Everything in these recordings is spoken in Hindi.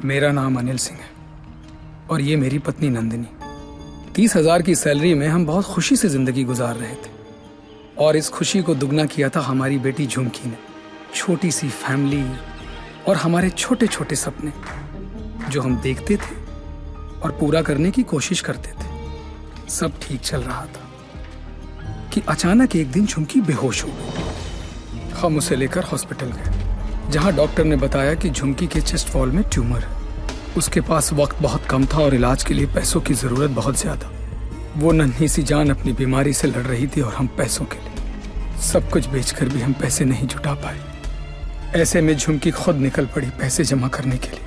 मेरा नाम अनिल सिंह है और ये मेरी पत्नी नंदिनी। 30,000 की सैलरी में हम बहुत खुशी से जिंदगी गुजार रहे थे और इस खुशी को दुगना किया था हमारी बेटी झुमकी ने। छोटी सी फैमिली और हमारे छोटे छोटे सपने जो हम देखते थे और पूरा करने की कोशिश करते थे। सब ठीक चल रहा था कि अचानक एक दिन झुमकी बेहोश हो गई। हम उसे लेकर हॉस्पिटल गए जहां डॉक्टर ने बताया कि झुमकी के चेस्ट वॉल में ट्यूमर है। उसके पास वक्त बहुत कम था और इलाज के लिए पैसों की जरूरत बहुत ज्यादा। वो नन्ही सी जान अपनी बीमारी से लड़ रही थी और हम पैसों के लिए सब कुछ बेचकर भी हम पैसे नहीं जुटा पाए। ऐसे में झुमकी खुद निकल पड़ी पैसे जमा करने के लिए।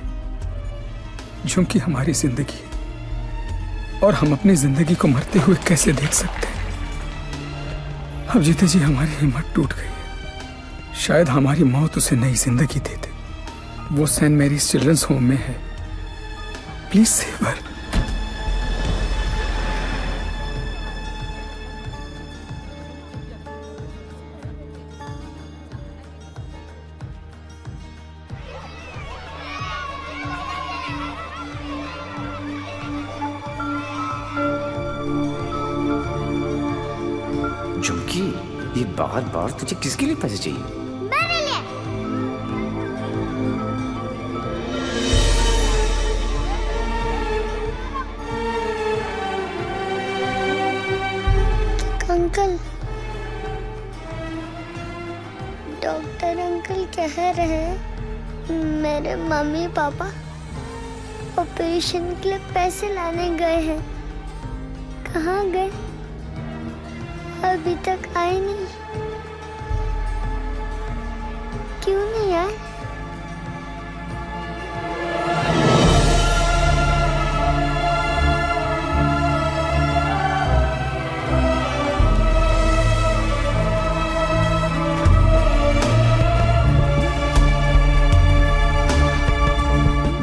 झुमकी हमारी जिंदगी है और हम अपनी जिंदगी को मरते हुए कैसे देख सकते हैं। अब जीते जी हमारी हिम्मत टूट गई है। शायद हमारी मौत उसे नई जिंदगी दे दे। वो सेंट मैरीज चिल्ड्रंस होम में है। Please save her. झुमकी, ये बार बार तुझे किसके लिए पैसे चाहिए? मेरे लिए। अंकल, डॉक्टर अंकल कह रहे हैं मेरे मम्मी पापा ऑपरेशन के लिए पैसे लाने गए हैं। कहाँ गए? अभी तक आए नहीं। क्यों नहीं आए?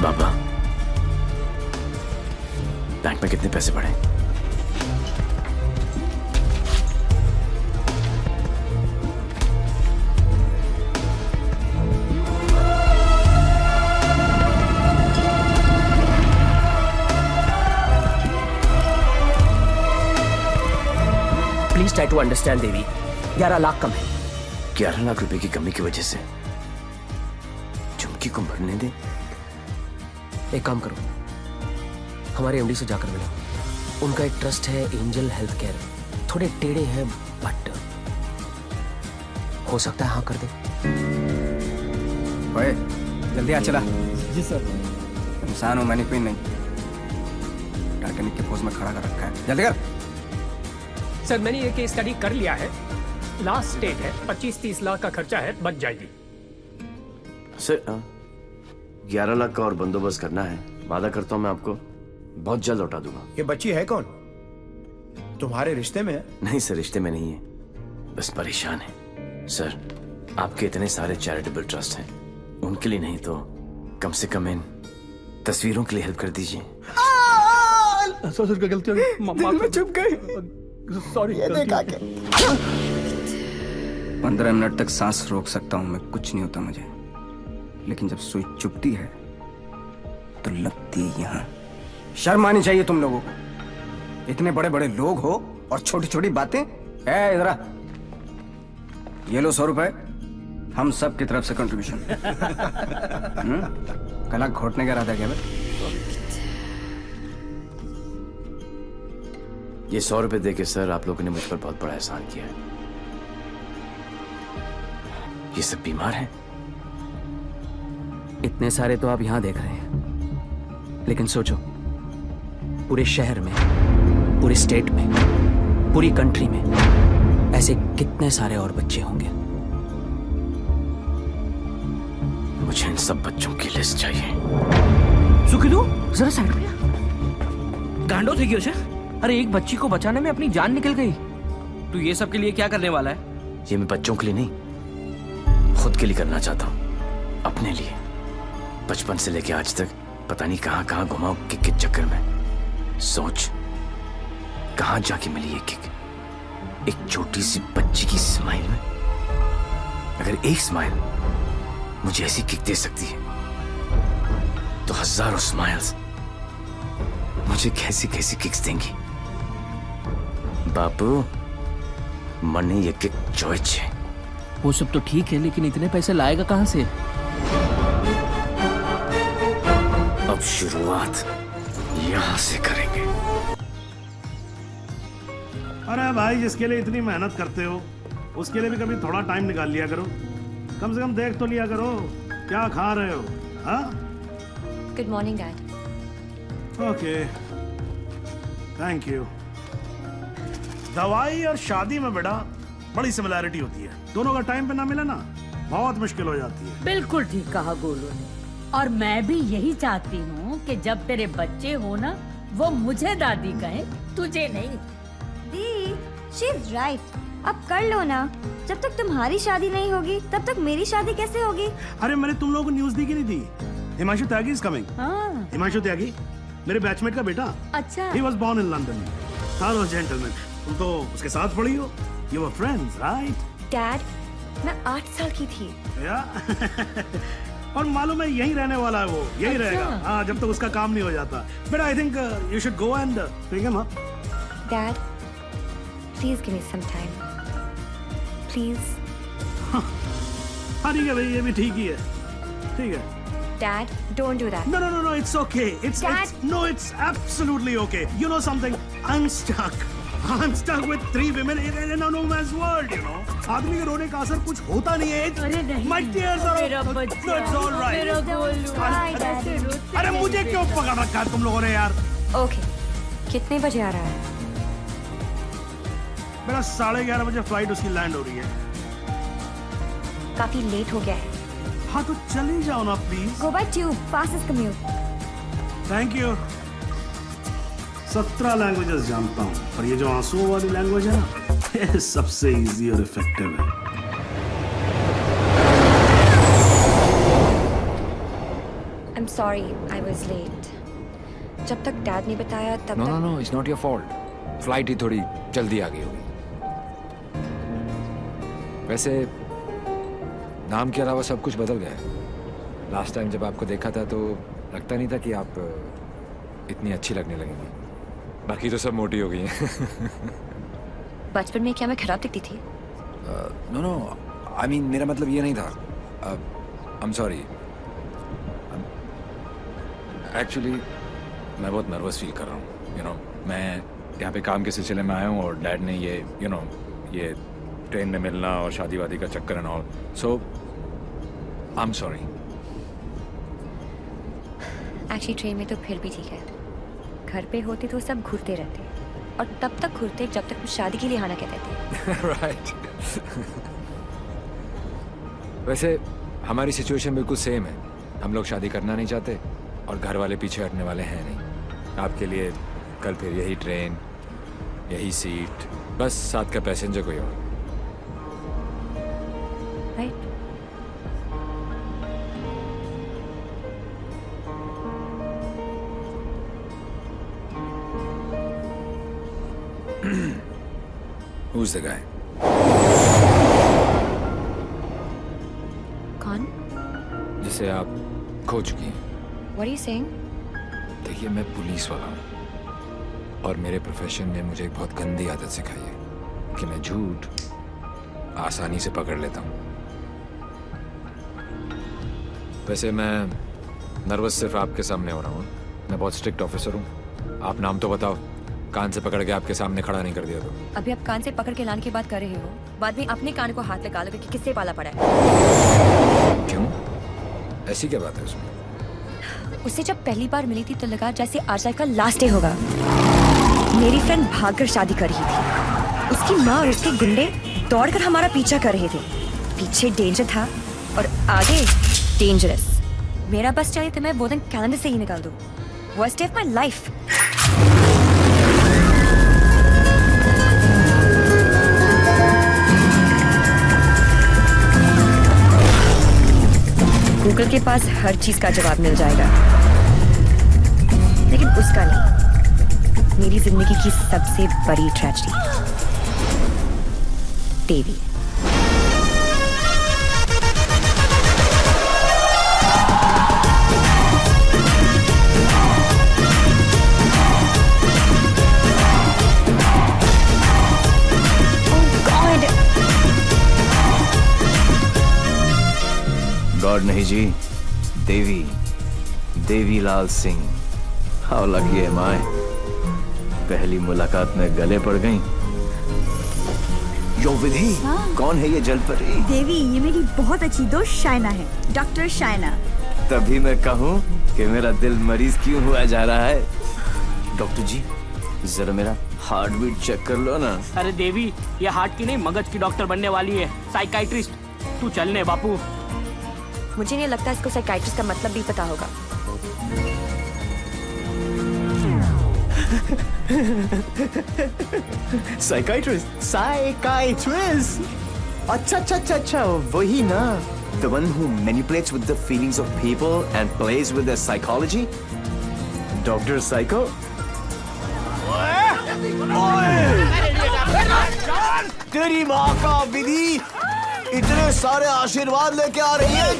बाबा, बैंक में कितने पैसे पड़े? प्लीज ट्राई टू अंडरस्टैंड देवी। 11 लाख कम है। 11 लाख रुपए की कमी की वजह से झुमकी को मरने दे। एक काम करो, हमारे एमडी से जाकर मिलो। उनका एक ट्रस्ट है एंजल हेल्थ केयर। थोड़े टेढ़े हैं बट हो सकता है हाँ कर दे। ओए, जल्दी आ चला। जी सर। इंसान हो, मैंने कोई नहीं। टाइटैनिक के पोज में खड़ा कर रखा है। जल्दी कर। सर मैंने ये केस स्टडी कर लिया है। लास्ट स्टेज है, 25-30 लाख का खर्चा है, बच जाएगी। सर 11 लाख का और बंदोबस्त करना है। वादा करता हूँ मैं आपको बहुत जल्द लौटा दूंगा। ये बच्ची है कौन? तुम्हारे रिश्ते में है? नहीं सर, रिश्ते में नहीं है, बस परेशान है। सर आपके इतने सारे चैरिटेबल ट्रस्ट हैं, उनके लिए नहीं तो कम से कम इन तस्वीरों के लिए हेल्प कर दीजिए। सर क्या गलती हो गई? दिल में चुप गए। सॉरी। 15 मिनट तक सांस रोक सकता हूं मैं, कुछ नहीं होता मुझे। लेकिन जब सुई चुभती है तो लगती है यहाँ। शर्म आनी चाहिए तुम लोगों को। इतने बड़े बड़े लोग हो और छोटी छोटी बातें। इधर आ, ये लो 100 रुपए, हम सब की तरफ से कंट्रीब्यूशन। कला घोटने का इरादा क्या? ये 100 रुपए देके सर आप लोगों ने मुझ पर बहुत बड़ा एहसान किया है। ये सब बीमार हैं। इतने सारे तो आप यहां देख रहे हैं, लेकिन सोचो पूरे शहर में, पूरे स्टेट में, पूरी कंट्री में ऐसे कितने सारे और बच्चे होंगे। मुझे इन सब बच्चों की लिस्ट चाहिए। सुखिलू जरा साइड में। गांडो थी क्यों? अरे एक बच्ची को बचाने में अपनी जान निकल गई। तू ये सब के लिए क्या करने वाला है? ये मैं बच्चों के लिए नहीं, खुद के लिए करना चाहता हूँ, अपने लिए। बचपन से लेके आज तक पता नहीं कहाँ कहाँ घुमाऊं किक के चक्कर में। सोच कहाँ जाके मिली ये किक? एक छोटी सी बच्ची की स्माइल में। अगर एक स्माइल मुझे ऐसी किक दे सकती है तो हजारों स्माइल्स मुझे कैसी कैसी किक्स देंगी। बापू मनी ये किक चॉइस है। वो सब तो ठीक है, लेकिन इतने पैसे लाएगा कहां से? अब शुरुआत यहां से करेंगे। अरे भाई, जिसके लिए इतनी मेहनत करते हो उसके लिए भी कभी थोड़ा टाइम निकाल लिया करो। कम से कम देख तो लिया करो क्या खा रहे हो। हाँ, good morning dad. Okay, thank you. दवाई और शादी में बेटा बड़ी सिमिलैरिटी होती है। दोनों का टाइम पे ना मिले ना बहुत मुश्किल हो जाती है। बिल्कुल ठीक कहा गोलू ने, और मैं भी यही चाहती हूँ कि जब तेरे बच्चे हो ना, वो मुझे दादी कहे, तुझे नहीं। दी, शी इज राइट। अब कर लो ना। जब तक तुम्हारी शादी नहीं होगी तब तक मेरी शादी कैसे होगी? अरे मैंने तुम लोगों को न्यूज़ दी कि नहीं दी? हिमांशु त्यागी इज कमिंग। हाँ। हिमांशु त्यागी मेरे बैचमेट का बेटा। अच्छा। He was born in London. Hello gentlemen, तुम तो उसके साथ पढ़ी हो। You were friends, right? Dad, मैं 8 साल की थी। और मालूम है यहीं रहने वाला है वो, यहीं रहेगा। हाँ, जब तक उसका काम नहीं हो जाता। But I think you should go and pick him up. Dad, please give me some time. Please. हाँ ठीक है भाई, ये भी ठीक ही है। ठीक है। Dad, don't do that. No, it's okay. It's absolutely okay. You know something? I'm stuck with 3 women in a no man's world, you know. आदमी के रोने का असर कुछ होता नहीं है। अरे नहीं। My tears are... मेरा बच्चा। No, it's all right. मेरा गोलू। अरे मुझे क्यों पकड़ रखा है तुम लोगों ने यार? Okay. कितने बजे आ रहा है? मेरा 11:30 बजे फ्लाइट उसकी लैंड हो रही है। काफी लेट हो गया है। हाँ तो चली जाओ ना please. Go by tube, fastest commute. Thank you. 17 languages जानता हूँ, पर ये जो आंसुओं वाली लैंग्वेज है ना, ये सबसे इजी और इफेक्टिव है। I'm sorry, I was late. जब तक डैड ने बताया तब तक... No, it's not your fault. Flight ही थोड़ी जल्दी आ गई होगी। वैसे नाम के अलावा सब कुछ बदल गया है। लास्ट टाइम जब आपको देखा था तो लगता नहीं था कि आप इतनी अच्छी लगने लगेंगी। बाकी तो सब मोटी हो गई हैं। बचपन में क्या मैं खराब दिखती थी? नो, आई मीन मेरा मतलब ये नहीं था। I am sorry. एक्चुअली मैं बहुत नर्वस फील कर रहा हूँ। यू नो, मैं यहाँ पे काम के सिलसिले में आया हूँ और डैड ने ये ये ट्रेन में मिलना और शादी वादी का चक्कर and all, so I am sorry. Actually train में तो फिर भी ठीक है। घर पे होते तो सब घूरते रहते, और तब तक घूरते जब तक शादी के लिए आना कहते थे। राइट। वैसे हमारी सिचुएशन बिल्कुल सेम है। हम लोग शादी करना नहीं चाहते और घर वाले पीछे हटने वाले हैं नहीं। आपके लिए कल फिर यही ट्रेन, यही सीट, बस साथ का पैसेंजर कोई और। राइट। Who's the guy? कौन? जिसे आप खो चुकी हैं। What are you saying? देखिए, मैं पुलिस वाला हूँ और मेरे प्रोफेशन ने मुझे एक बहुत गंदी आदत सिखाई है कि मैं झूठ आसानी से पकड़ लेता हूँ। वैसे मैं नर्वस सिर्फ आपके सामने हो रहा हूँ। मैं बहुत स्ट्रिक्ट ऑफिसर हूँ। आप नाम तो बताओ, कान से पकड़ के आपके सामने खड़ा नहीं कर दिया तो। अभी आप कान से पकड़ के लाने की बात कर रहे हो, बाद में अपने कान को हाथ लगा लोगे कि किससे पाला पड़ा है। क्यों? ऐसी क्या बात है उसमें? उससे जब पहली बार मिली थी तो लगा जैसे आज का लास्ट डे होगा। मेरी फ्रेंड भागकर शादी कर रही थी। उसकी माँ और उसके गुंडे दौड़कर हमारा पीछा कर रहे थे। पीछे डेंजर था और आगे डेंजरस। मेरा बस चाहिए तो मैं वो दिन कैलेंडर से ही निकाल दूं। Worst day of my life. Google के पास हर चीज का जवाब मिल जाएगा, लेकिन उसका नहीं। मेरी जिंदगी की सबसे बड़ी ट्रेजेडी, देवी। गॉड नहीं जी, Devilal Singh. How lucky am I, पहली मुलाकात में गले पड़ गई। यो विधि, कौन है ये जलपरी? देवी, ये मेरी बहुत अच्छी दोस्त शाइना है, डॉक्टर शाइना। तभी मैं कहूँ कि मेरा दिल मरीज क्यों हुआ जा रहा है। डॉक्टर जी, जरा मेरा हार्ट बीट चेक कर लो ना। अरे देवी, ये हार्ट की नहीं मगज की डॉक्टर बनने वाली है, साइकाइट्रिस्ट। तू चलने बापू। मुझे नहीं लगता इसको साइकाइट्रिस्ट का मतलब भी पता होगा। Psychiatrist. अच्छा, वही ना। The one who manipulates with the feelings of people and plays with their psychology. Dr. Psycho. तेरी माँ का विधि इतने सारे आशीर्वाद लेके आ रही है।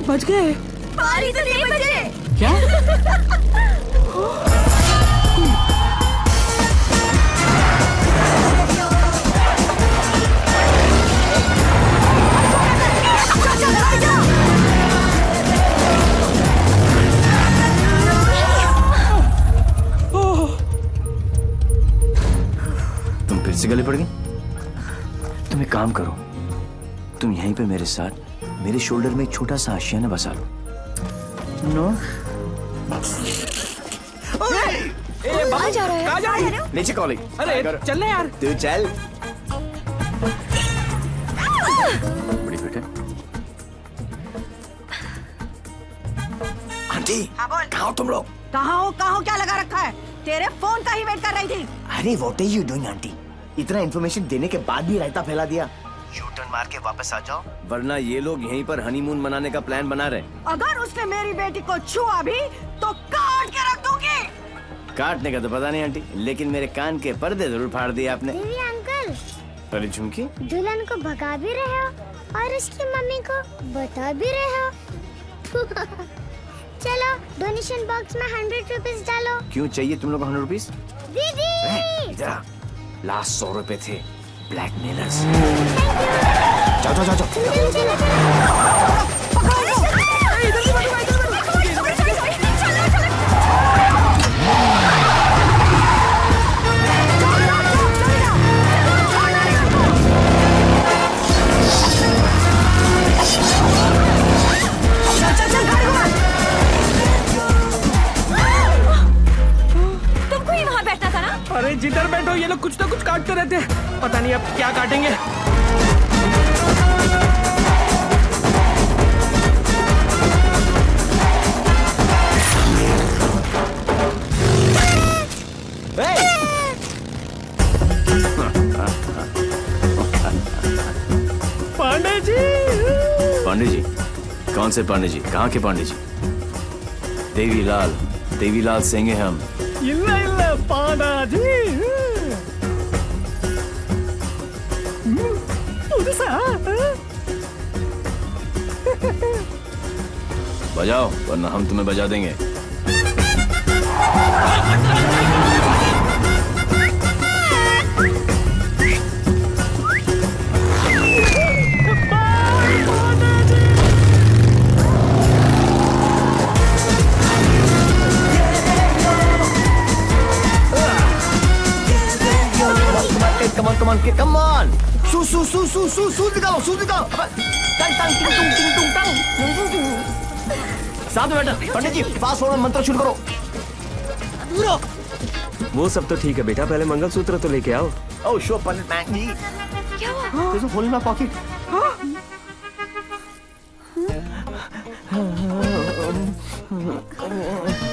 बच गए। बारी तो नहीं बचे। क्या? तुम फिर से गले पड़ गई? तुम एक काम करो, तुम यहीं पे मेरे साथ मेरे शोल्डर में एक छोटा सा आशियाना बसा लो। नो कहाँ जा रहा है? कहाँ जा रहा है? नीचे कॉलेज। अरे चल यार। तू चल। बड़ी बेटे। आंटी, कहाँ हो तुम लोग? कहाँ हो क्या लगा रखा है? तेरे फोन का ही वेट कर रही थी। अरे what are you doing aunty? इतना इन्फॉर्मेशन देने के बाद भी रायता फैला दिया। यूटर्न मार के वापस आ जाओ, वरना ये लोग यहीं पर हनीमून मनाने का प्लान बना रहे। अगर उसने मेरी बेटी को छुआ भी तो काट के रख दूंगी। काटने का तो पता नहीं आंटी, लेकिन मेरे कान के पर्दे जरूर फाड़ दिए आपने। देवी अंकल, अरे झुमकी, दुल्हन को भगा भी रहे हो और उसकी मम्मी को बता भी रहे हो। चलो डोनेशन बॉक्स में 100 रुपीस डालो। क्यों चाहिए तुम लोग 100 रुपीस? दीदी इधर लास्ट 100 रुपए थे, ब्लैकमेलर्स। जाओ। तुमको ही वहाँ बैठना था ना? अरे जिधर बैठो ये लोग कुछ ना कुछ काटते रहते हैं, पता नहीं अब क्या काटेंगे। पांडे जी? कौन से पांडे जी? कहाँ के पांडे जी? देवीलाल सिंह हैं हम। ಇಲ್ಲ ಪಾಂಡಾಜಿ बजाओ वरना हम तुम्हें बजा देंगे। Come on. सूज निकालो। साथ में बैठा पंडित जी, फास्ट फॉरवर्ड मंत्र शुरू करो। वो सब तो ठीक है बेटा, पहले मंगलसूत्र तो लेके आओ। Oh sure पंडित मैन जी। क्या हुआ? There's a hole in my pocket.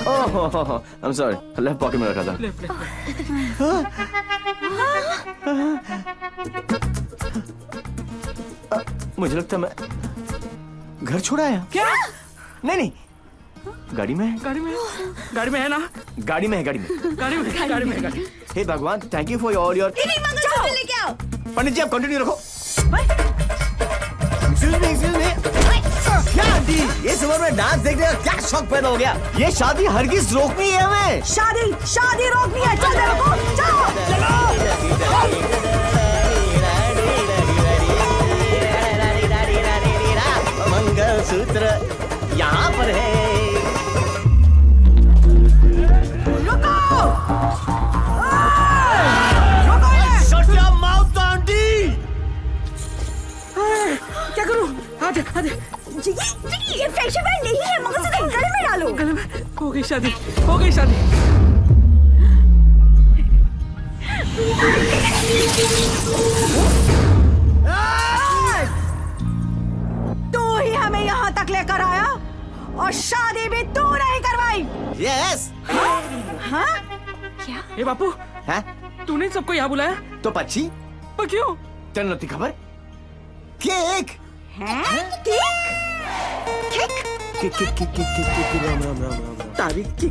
Oh, I'm sorry, left pocket में रखा था। मुझे लगता मैं घर छोड़ आया। क्या? नहीं, गाड़ी में है। गाड़ी में है ना? गाड़ी में है। हे भगवान, thank you for all your. लेके आओ। पंडित जी आप कंटिन्यू रखो। Excuse me। क्या आंटी, ये उम्र में डांस देखने का क्या शौक पैदा हो गया? ये शादी हरगिज रोकनी है हमें। शादी रोकनी है। चल मेरे को, मंगलसूत्र यहाँ पर है। क्या करूं? आजा। ये फ्रेशर बैंड नहीं है, मंगलसूत्र गले में डालो। गले में हो गई शादी। तू ही हमें यहाँ तक लेकर आया और शादी भी तू नहीं करवाई। यस। हाँ? क्या? ए बापू, है? तूने सबको यहाँ बुलाया? तो पक्षी? पर क्यों? तेरे नती खबर? केक। राम। तारीख की।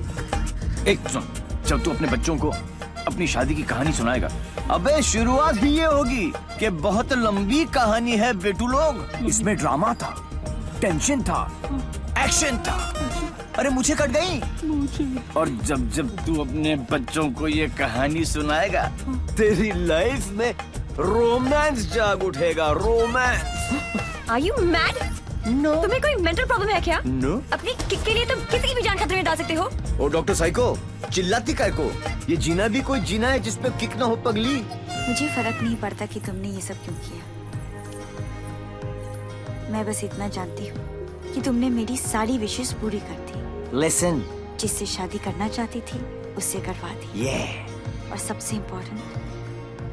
एक सुन, जब तू अपने बच्चों को अपनी शादी की कहानी सुनाएगा, अबे शुरुआत ही ये होगी कि बहुत लंबी कहानी है बेटू लोग। इसमें ड्रामा था, टेंशन था, एक्शन था। अरे मुझे कट गई। और जब तू अपने बच्चों को ये कहानी सुनाएगा, तेरी लाइफ में रोमांस जाग उठेगा। Romance. Are you mad? No. तुम्हें कोई मेंटल प्रॉब्लम है क्या? No. अपनी किक के लिए तुम किसी की भी जान खतरे में डाल सकते हो। ओ डॉक्टर साइको, चिल्लाती काय को? ये जीना भी कोई जीना है जिसमें किक ना हो पगली। मुझे फर्क नहीं पड़ता कि तुमने ये सब क्यों किया। मैं बस इतना जानती हूँ कि तुमने मेरी सारी विशेष पूरी कर दी। Listen. जिससे शादी करना चाहती थी उससे करवा दी। Yeah. और सबसे इम्पोर्टेंट,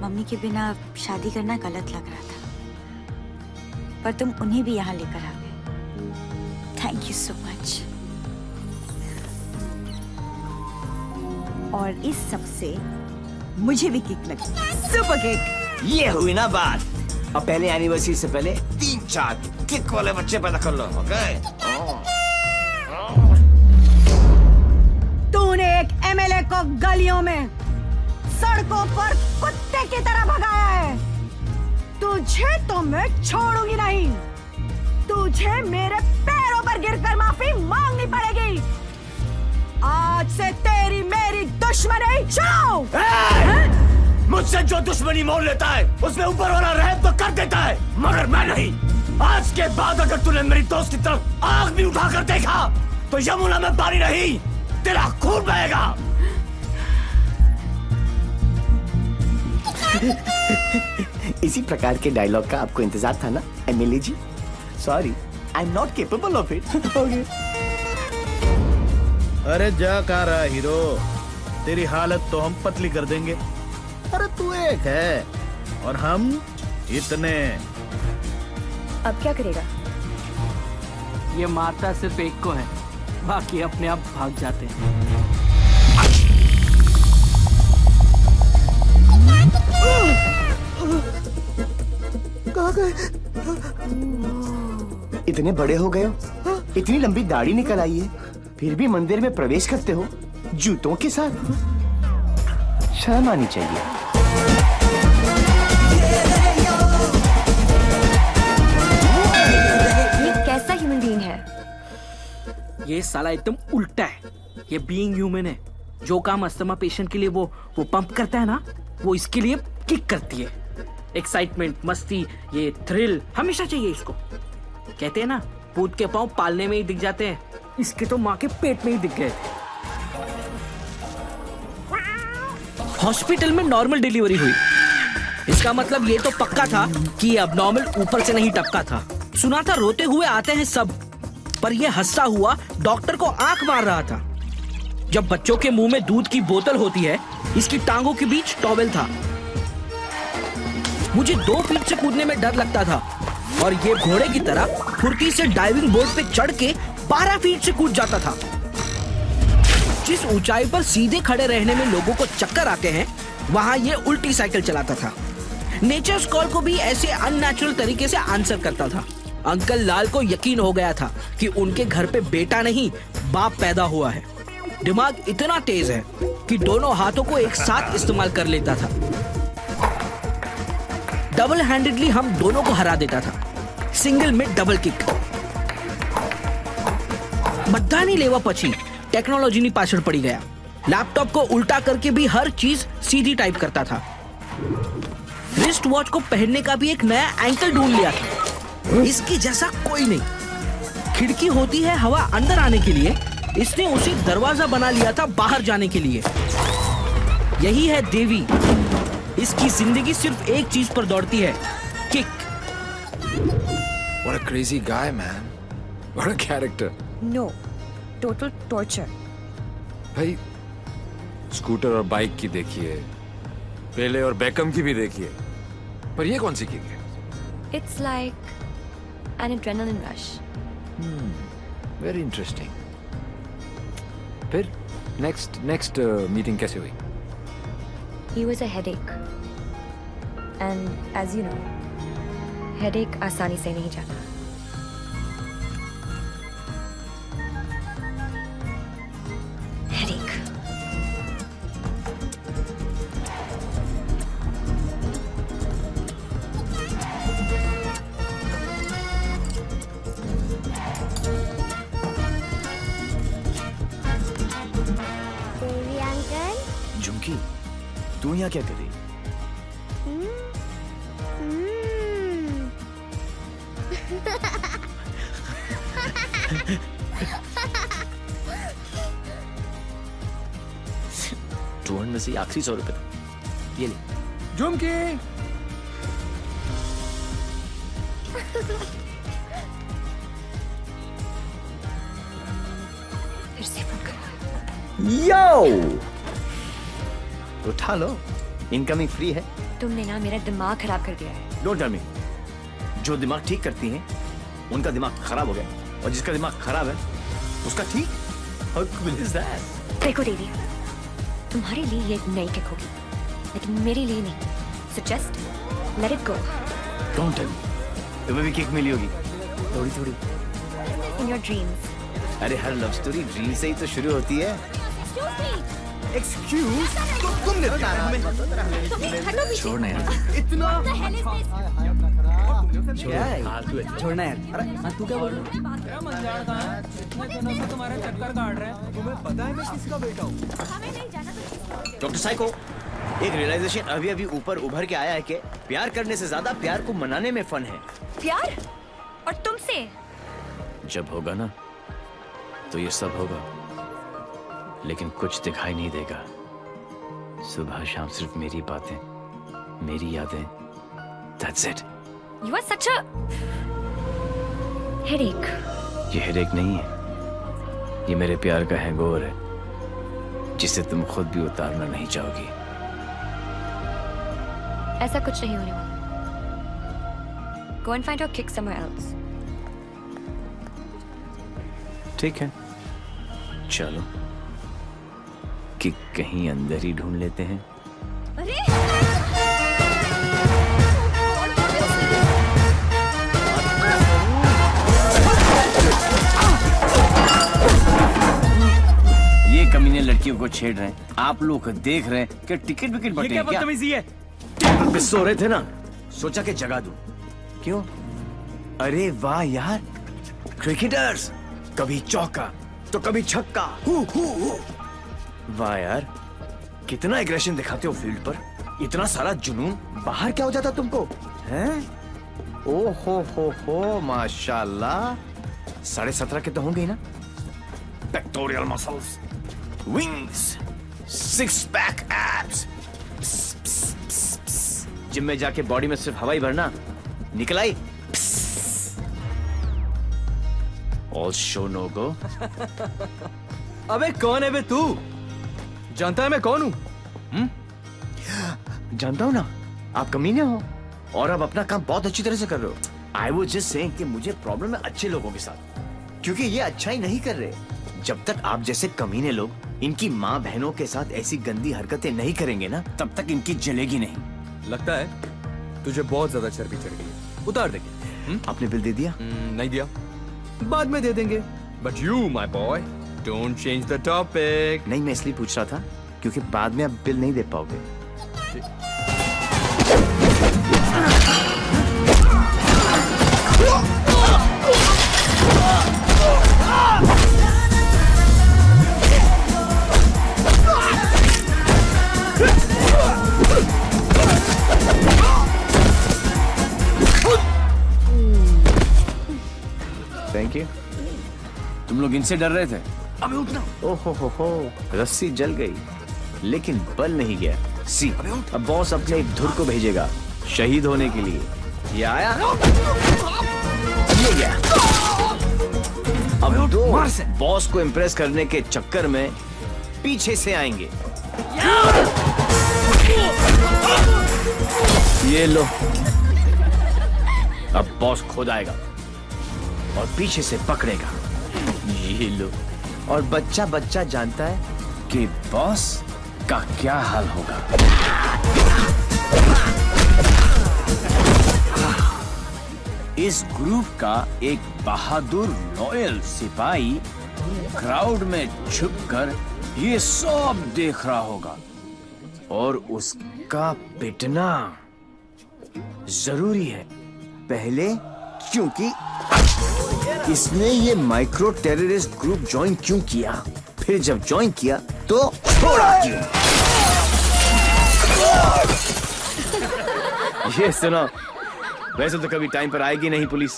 मम्मी के बिना शादी करना गलत लग रहा था, पर तुम उन्हें भी यहाँ लेकर आ गए। Thank you so much. और इस सब से मुझे भी किक लगी। Super kick. ये हुई ना बात। अब पहले एनिवर्सरी से पहले 3-4 किक वाले बच्चे पैदा कर लो। ओके? तूने एक एमएलए को गलियों में, सड़कों पर कुत्ते की तरह भगाया है। तुझे तो मैं छोड़ूंगी नहीं। तुझे मेरे पैरों पर गिरकर माफी मांगनी पड़ेगी। आज से तेरी मेरी दुश्मनी शुरू। मुझसे जो दुश्मनी मोल लेता है उसमें ऊपर वाला रहम तो कर देता है, मगर मैं नहीं। आज के बाद अगर तूने मेरी दोस्त की तरफ आंख भी उठाकर देखा तो यमुना में पानी नहीं, तेरा खून बहेगा। इसी प्रकार के डायलॉग का आपको इंतजार था ना MLA ji? Sorry, I am not capable of it. अरे जा कहाँ रहा हीरो, तेरी हालत तो हम पतली कर देंगे। अरे तू एक है और हम इतने। अब क्या करेगा? ये मारता सिर्फ एक को है, बाकी अपने आप भाग जाते हैं। कहाँ गए? इतने बड़े हो गए हो, इतनी लंबी दाढ़ी निकल आई है, फिर भी मंदिर में प्रवेश करते हो जूतों के साथ। शर्म आनी चाहिए। ये कैसा ह्यूमन बीइंग है? ये साला एकदम उल्टा है। ये बीइंग ह्यूमन है। जो काम अस्थमा पेशेंट के लिए वो पंप करता है ना, वो इसके लिए किक करती है। एक्साइटमेंट, मस्ती, ये थ्रिल हमेशा चाहिए इसको। कहते हैं ना, पूत के पांव पालने में ही दिख जाते हैं। इसके तो माँ के पेट में ही दिख गए थे। हॉस्पिटल में नॉर्मल डिलीवरी हुई, इसका मतलब ये तो पक्का था कि अब नॉर्मल ऊपर से नहीं टपका था। सुना था रोते हुए आते हैं सब, पर ये हंसता हुआ डॉक्टर को आंख मार रहा था। जब बच्चों के मुंह में दूध की बोतल होती है, इसकी टांगों के बीच टॉवेल था। मुझे 2 फीट से कूदने में डर लगता था और ये घोड़े की तरह फुर्ती से डाइविंग बोर्ड पे चढ़ के 12 फीट से कूद जाता था। जिस ऊंचाई पर सीधे खड़े रहने में लोगों को चक्कर आते हैं, वहाँ ये उल्टी साइकिल चलाता था। नेचर्स कॉल को भी ऐसे अननेचुरल तरीके से आंसर करता था। अंकल लाल को यकीन हो गया था कि उनके घर पे बेटा नहीं बाप पैदा हुआ है। दिमाग इतना तेज है कि दोनों हाथों को एक साथ इस्तेमाल कर लेता था। डबल हैंडेडली हम दोनों को हरा देता था, सिंगल में डबल किक। बधानी लेवा पची टेक्नोलॉजी ની પાછળ પડી गया। लैपटॉप को उल्टा करके भी हर चीज सीधी टाइप करता था। रिस्ट वॉच को पहनने का भी एक नया एंकल ढूंढ लिया था, इसके जैसा कोई नहीं। खिड़की होती है हवा अंदर आने के लिए, इसने उसे दरवाजा बना लिया था बाहर जाने के लिए। यही है देवी, इसकी जिंदगी सिर्फ एक चीज पर दौड़ती है, kick. What a crazy guy, man. What a character. No, total torture. भाई स्कूटर और बाइक की देखिए, पेले और बेकम की भी देखिए, पर ये कौन सी किक है? It's like an adrenaline rush. Very interesting. फिर next meeting कैसे हुई? He was a headache. And as you know, headache आसानी से नहीं जाता। Headache. देवी अंकल, झुमकी, तू यहाँ क्या कर रही? में से आखिरी 100 रुपए ये ले। झुमकी फिर से फोन कर। यो उठा लो, इनकमिंग फ्री है। तुमने ना मेरा दिमाग खराब कर दिया है। Don't tell me. जो दिमाग ठीक करती हैं उनका दिमाग खराब हो गया, और जिसका दिमाग खराब है उसका ठीक। How cool is that? देखो दीदी, तुम्हारे लिए ये एक नई किक होगी, लेकिन मेरे लिए नहीं। So just let it go. Don't tell me. तुम्हें भी किक मिली होगी थोड़ी थोड़ी। In your dreams. अरे हर लव स्टोरी ड्रीम से ही तो शुरू होती है। एक्सक्यूज, तो तुमने छोड़ना यार। इतना छोड़ना यार। अरे तू क्या बोल रहा है? तुम्हारा चक्कर काट रहे हैं। तुम्हें पता है मैं किसका बेटा हूँ? डॉक्टर साइको, एक रियलाइजेशन अभी अभी ऊपर उभर के आया है कि प्यार करने से ज्यादा प्यार को मनाने में फन है। प्यार? और तुमसे? जब होगा ना तो ये सब होगा, लेकिन कुछ दिखाई नहीं देगा। सुबह शाम सिर्फ मेरी बातें, मेरी यादें। That's it. You are such a headache. ये हेडेक नहीं है, ये मेरे प्यार का हैंगओवर है, जिसे तुम खुद भी उतारना नहीं चाहोगी। ऐसा कुछ नहीं होने वाला। Go and find your kick somewhere else. ठीक है, चलो किक कहीं अंदर ही ढूंढ लेते हैं। अरे ये कमीने लड़कियों को छेड़ रहे हैं, आप लोग देख रहे हैं कि टिकट विकेट बटे क्या? बदतमीजी है। सो रहे थे ना, सोचा कि जगा दूं। क्यों? अरे वाह यार, क्रिकेटर्स कभी चौका तो कभी छक्का। वाह यार, कितना एग्रेशन दिखाते हो फील्ड पर, इतना सारा जुनून। बाहर क्या हो जाता तुमको हैं? ओ हो माशाल्लाह। 17.5 के तो होंगे ही ना? Pectoral muscles, wings, 6 pack abs. Gym में जाके बॉडी में सिर्फ हवा ही भरना, निकल आई। ऑल शो नो गो। अबे कौन है बे तू? जानता है मैं कौन हूँ? जानता हूँ ना, आप कमीने हो और आप अपना काम बहुत अच्छी तरह से कर रहे हो। आई वाज जस्ट सेइंग कि मुझे प्रॉब्लम है अच्छे लोगों के साथ, क्योंकि ये अच्छा ही नहीं कर रहे। जब तक आप जैसे कमीने लोग इनकी माँ बहनों के साथ ऐसी गंदी हरकतें नहीं करेंगे ना, तब तक इनकी जलेगी नहीं। लगता है तुझे बहुत ज्यादा चर्बी चढ़ गई है। उतार देंगे। आपने बिल दे दिया? नहीं दिया, बाद में दे देंगे। But you my boy don't change the topic. नहीं, मैं इसलिए पूछ रहा था क्योंकि बाद में आप बिल नहीं दे पाओगे। Thank you. तुम लोग इनसे डर रहे थे? अबे उठना। ओहो, रस्सी जल गई लेकिन बल नहीं गया। सी, अब बॉस अपने एक धुर को भेजेगा शहीद होने के लिए। ये आया, ये गया। अब दो बॉस को इम्प्रेस करने के चक्कर में पीछे से आएंगे। ये लो, अब बॉस खुद आएगा और पीछे से पकड़ेगा। ये लो, और बच्चा बच्चा जानता है कि बॉस का क्या हाल होगा। इस ग्रुप का एक बहादुर लॉयल सिपाही क्राउड में छुपकर ये सब देख रहा होगा और उसका पिटना जरूरी है। पहले क्योंकि इसने ये माइक्रो टेररिस्ट ग्रुप ज्वाइन क्यों किया, फिर जब ज्वाइन किया तो छोड़ा क्यों। ये सुनो, वैसे तो कभी टाइम पर आएगी नहीं पुलिस,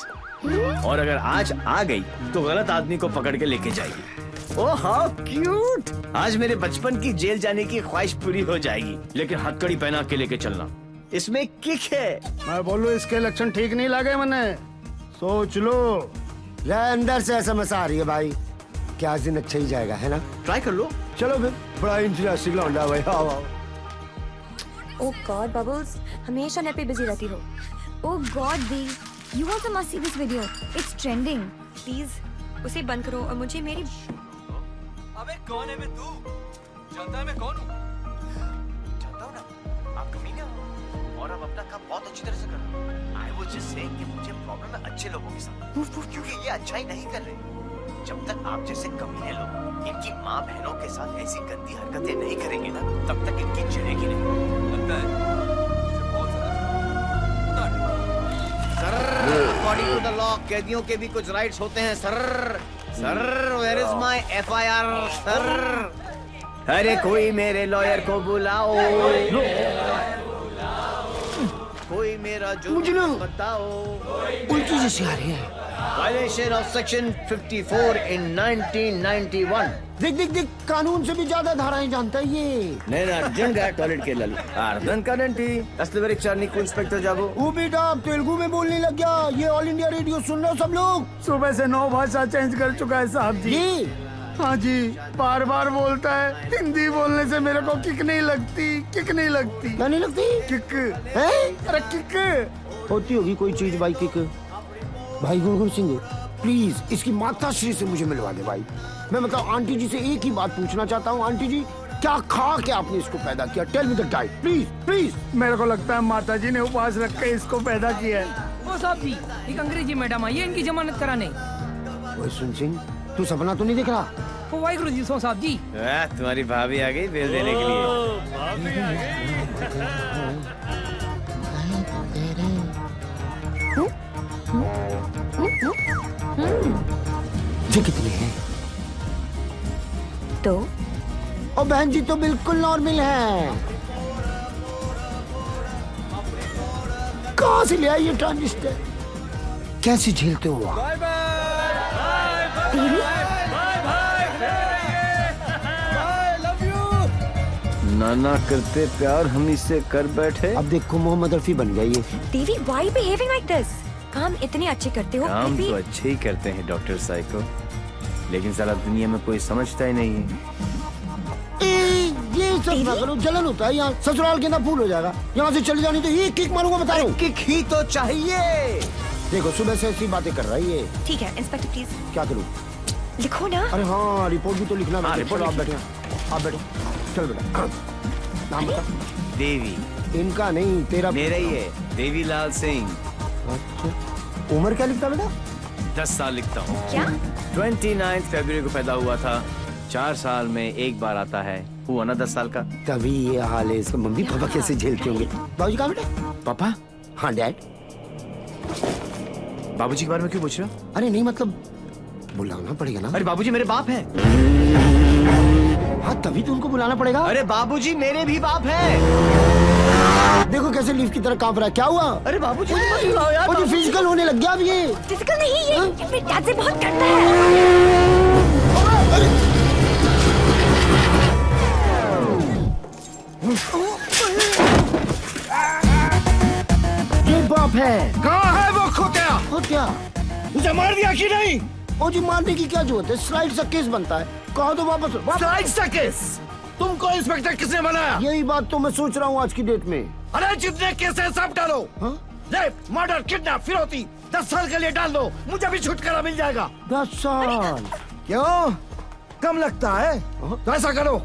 और अगर आज आ गई तो गलत आदमी को पकड़ के लेके जाएगी। Oh how cute. आज मेरे बचपन की जेल जाने की ख्वाहिश पूरी हो जाएगी, लेकिन हथकड़ी पहना के लेके चलना, इसमें किक है। मैं बोलूं इसके लक्षण ठीक नहीं लगे मने, सोच लो। यार अंदर से समझ आ रही है भाई, क्या दिन अच्छा ही जाएगा, है ना? ट्राई कर लो। चलो फिर, बड़ा इंटरेस्टिंग लौंडा भाई। आओ आओ। ओह गॉड बबल्स, हमेशा नेट पे बिजी रहती हो। ओह गॉड दी, you also must see this video, it's trending. Please उसे बंद करो और मुझे मेरी। अबे कौन है बे तू? जानता है मैं कौन हूँ? जानता हूँ ना, आप कमीने हो और आप अपना काम बहुत अच्छी तरह से कर रहे हो। I was just saying कि मुझे प्रॉब्लम है अच्छे लोगों के साथ, क्योंकि ये अच्छा ही नहीं कर रहे। जब तक आप जैसे कमीने लोग इनकी माँ बहनों के साथ ऐसी गंदी हरकतें नहीं करेंगे ना, तब तक इनकी जलेगी नहीं। लगता है तुझे बहुत ज्यादा sir, according to the law कैदियों के भी कुछ राइट्स होते हैं sir. Sir, where is my FIR sir? अरे कोई मेरे लॉयर को बुलाओ, कोई मेरा जुर्म बताओ। उल्टी जैसी आ रही है। Violation of Section 54 in 1991। देख देख देख, कानून से भी ज्यादा धाराएं जानता है ये। నేను అర్జున్గా టాయిలెట్కి వెళ్ళాలి, అర్థం కాదేంటి? అసలు వేరే నీకు ఇన్స్పెక్టర్ जाबो। वो बेटा अब तेलुगु में बोलने लग गया। ये ऑल इंडिया रेडियो सुन रहे हो सब लोग? सुबह से 9 भाषा चेंज कर चुका है साहब जी। हाँ जी, बार बार बोलता है। हिंदी बोलने से मेरे को किक नहीं लगती, किक नहीं लगती। क्या नहीं लगती? किक है? अरे किक होती होगी कोई चीज भाई, किक। भाई गुरगुर सिंह, प्लीज इसकी माता श्री से मुझे मिलवा दे भाई। मैं मतलब आंटी जी से एक ही बात पूछना चाहता हूँ। आंटी जी, क्या खा के आपने इसको पैदा किया? Tell me the diet please please. मेरे को लगता है माता जी ने उपवास रख के इसको पैदा किया है। ओ साहब जी, एक अंग्रेजी मैडम आई है इनकी जमानत कराने। ओए सुन सिंह, तू सपना तो नहीं देख रहा? ओ वाहिगुरु जी, सो साहब जी। तुम्हारी भाभी आ गई बेल देने के लिए। ये कितने हैं? तो और बहन जी तो बिल्कुल नॉर्मल है। कहाँ से ले आई ये ट्रांजिस्टर? कैसे झेलते हो आप? नाना करते प्यार हम इससे कर बैठे। अब देखो मोहम्मद रफी बन गई है। देवी, why बिहेविंग लाइक दिस? काम इतने अच्छे करते हो, काम फिर तो भी अच्छे ही करते हैं डॉक्टर साइको, लेकिन साला दुनिया में कोई समझता ही नहीं है। ये सब ना करो, जलन होता है यहाँ। ससुराल के अंदर फूल हो जाएगा। यहाँ से चली जानी तो ये किक मारूंगा, बता रहा हूँ। किक ही तो चाहिए। देखो सुबह से ऐसी बातें कर रही है। ठीक है इंस्पेक्टर प्लीज। क्या करूँ? लिखो ना। अरे हाँ, रिपोर्ट भी तो लिखना है। रिपोर्ट आप बैठे। हाँ बेटा, चल बेटा। नाम बता। देवी। इनका नहीं, तेरा। मेरा ही है, देवीलाल सिंह। अच्छा, उम्र क्या लिखता बेटा? 10 साल लिखता हूँ। क्या? 29 फरवरी को पैदा हुआ था, 4 साल में एक बार आता है, हुआ ना 10 साल का। तभी ये हाल है इसका। मम्मी पापा कैसे झेलते होंगे? बाबूजी कहाँ बेटा? पापा? हाँ डैड। बाबूजी के बारे में क्यों पूछ रहे हो? अरे नहीं, मतलब बुलाना पड़ेगा ना। अरे बाबूजी मेरे बाप हैं। हाँ तभी तो उनको बुलाना पड़ेगा। अरे बाबूजी मेरे भी बाप हैं। देखो कैसे लीफ की तरह कांप रहा है। क्या हुआ? अरे बाबूजी मत बुलाओ यार। मुझे फिजिकल होने लग गया अब ये। फिजिकल नहीं, ये मेरे डैड से बहुत करता है। ये बाप है। कहाँ है वो खोतिया? खोतिया? मुझे मार दिया कि नहीं? ओ जी, मारने की क्या जरूरत है? स्लाइड सा केस बनता है। कहो तो वापस। स्लाइड सा केस? तुमको इंस्पेक्टर किसने बनाया? यही बात तो मैं सोच रहा हूँ आज की डेट में। अरे जितने केस है सब डालो। रेप, मर्डर, किडनैप, फिरौती, 10 साल के लिए डाल दो, मुझे भी छुटकारा मिल जाएगा। 10 साल? क्यों कम लगता है? तो ऐसा करो,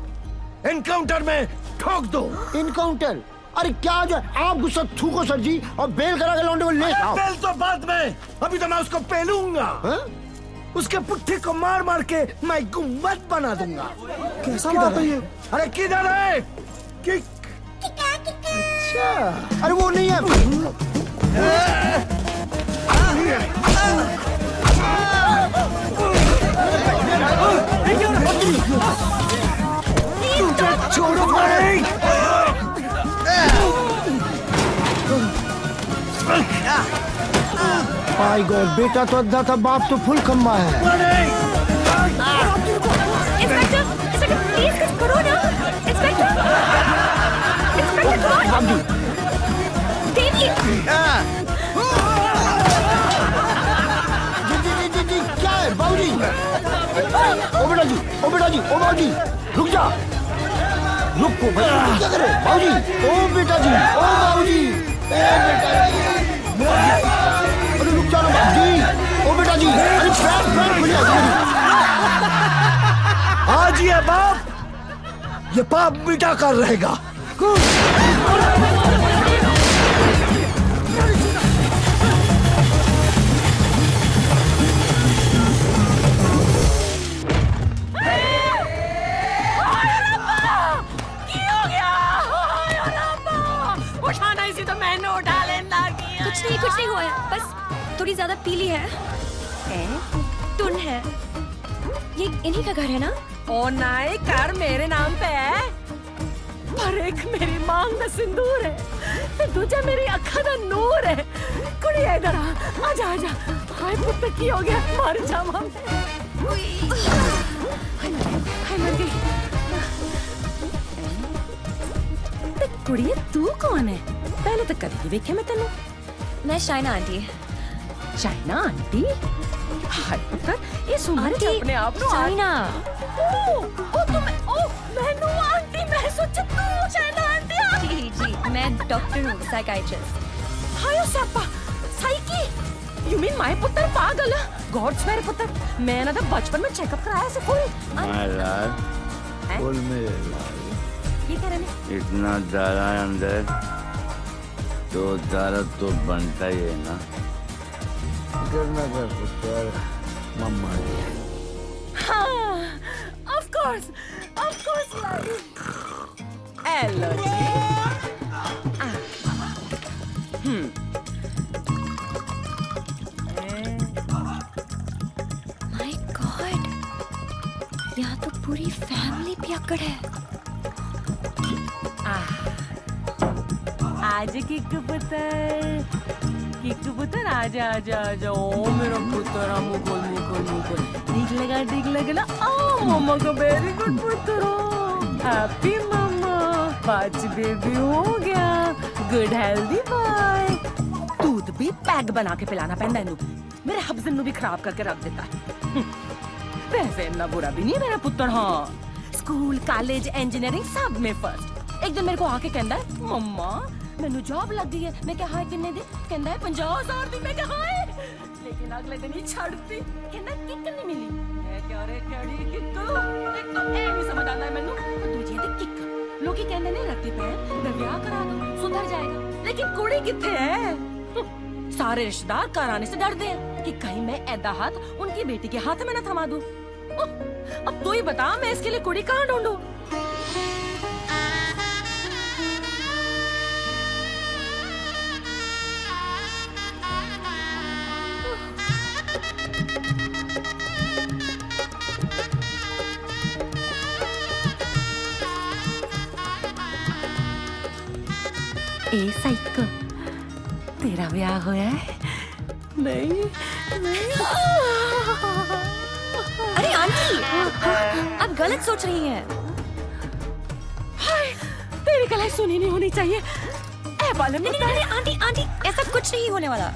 एनकाउंटर में ठोक दो। एनकाउंटर? अरे क्या जो आप गुस्सा थूको सर जी, और बेल करा के लौंडे को ले आओ। बेल तो बाद में, अभी तो मैं उसको पेलूंगा। उसके पुट्ठे को मार मार के मैं गुम्बद बना दूंगा। कैसा बात है ये? अरे किधर है? किक। अच्छा, अरे वो नहीं है। तुझे छोड़ूंगा नहीं। माय गॉड, बेटा तो अद्धा था, बाप तो फुल खम्बा है। इंस्पेक्टर, इंस्पेक्टर प्लीज कुछ करो ना। इंस्पेक्टर, इंस्पेक्टर कौन? देवी। जी, क्या है बाबूजी? ओ बेटा जी, ओ बेटा जी, ओ बाबूजी, रुक जा। रुको भाई, क्या करे बाबूजी? ओ बेटा जी, ओ बाबूजी, ए बेटा जी, अरे रुक जा ना बाबूजी। ओ बेटा जी, अरे फ्रैंक खुल जा। आज ये बाप, ये पाप मिटा कर रहेगा। उठाना इसी तो मैंने उठा लेना किया। कुछ नहीं हुआ है, बस थोड़ी ज्यादा पीली है। टुन है। ये इन्हीं का घर है ना? ओ नाई, घर मेरे नाम पे है, पर एक मेरी मांग में सिंदूर है, ते दूजा मेरी अखा दा नूर है। कुड़ी इधर आजा आजा। हाय पुत्र की हो गया, मर जा मम्मी। हाय मर गई। कुड़िए तू कौन है? पहले तो कभी नहीं देखे मैं तेनू। मैं शाइना आंटी। शाइना आंटी? हाय पुत्र, ये सुमारे अपने आप नो शाइना। ओ तुम, ओ मैनू आंटी, मैं सोचा तू शाइना आंटी। जी, मैं डॉक्टर हूँ, साइकाइट्रिस्ट। हायो Sapa, psyche. You mean my पुत्र पागल? गॉड्स मेरे पुत्र, मैं ना तो बचपन में चेकअप कराया से फुल। फुल मेरे लाल। ये क्या रहने? इतना दारा अंदर तो दारा तो बनता ही है ना। करना कर पुत्र, मम्मा। हाँ, of course Lali. Hello ji. My god, यहाँ तो पूरी फैमिली पियक्कड़ है। आज किक्कू पुत्र आजा आजा आजा। ओ मेरा पुत्र, मुकुल ठीक लगा ना। ओ मम्मा का वेरी गुड पुत्र, हैप्पी मम्मा, 5 बेबी हो गया, गुड हेल्दी बॉय। दूध भी पैक बना के पिलाना पैंदा है, मेरे हब्जन नु भी खराब करके रख देता है। वैसे इतना बुरा भी नहीं मेरा पुत्र। हाँ, स्कूल कॉलेज इंजीनियरिंग सब में फर्स्ट। एक दिन मेरे को आके कहता है, मम्मा मैनू जॉब लग गई है। मैं क्या हाय किन्ने दी? कहता है 50,000 दी। मैं क्या हाय, लेकिन अगले दिन ही छड़ती। कहता किक नहीं मिली। क्या रे कैडी किक एक तो ए नहीं समझ आना है मैनू दूजी ते किक लोकी कहंदे ने रत्ती पे विआह करा दो सुधर जाएगा लेकिन कुड़ी किथे है सारे रिश्तेदार घर आने से डरते हैं कि कहीं मैं ऐदा हाथ उनकी बेटी के हाथ में न थमा दूं अब तू ही बता मैं इसके लिए कुड़ी कहाँ ढूंढूं ए साइको तेरा ब्याह होया है नहीं अरे आंटी आप गलत सोच रही हैं। हाय तेरी गलत सुनी नहीं होनी चाहिए ए बाले में नहीं आंटी आंटी ऐसा कुछ नहीं होने वाला।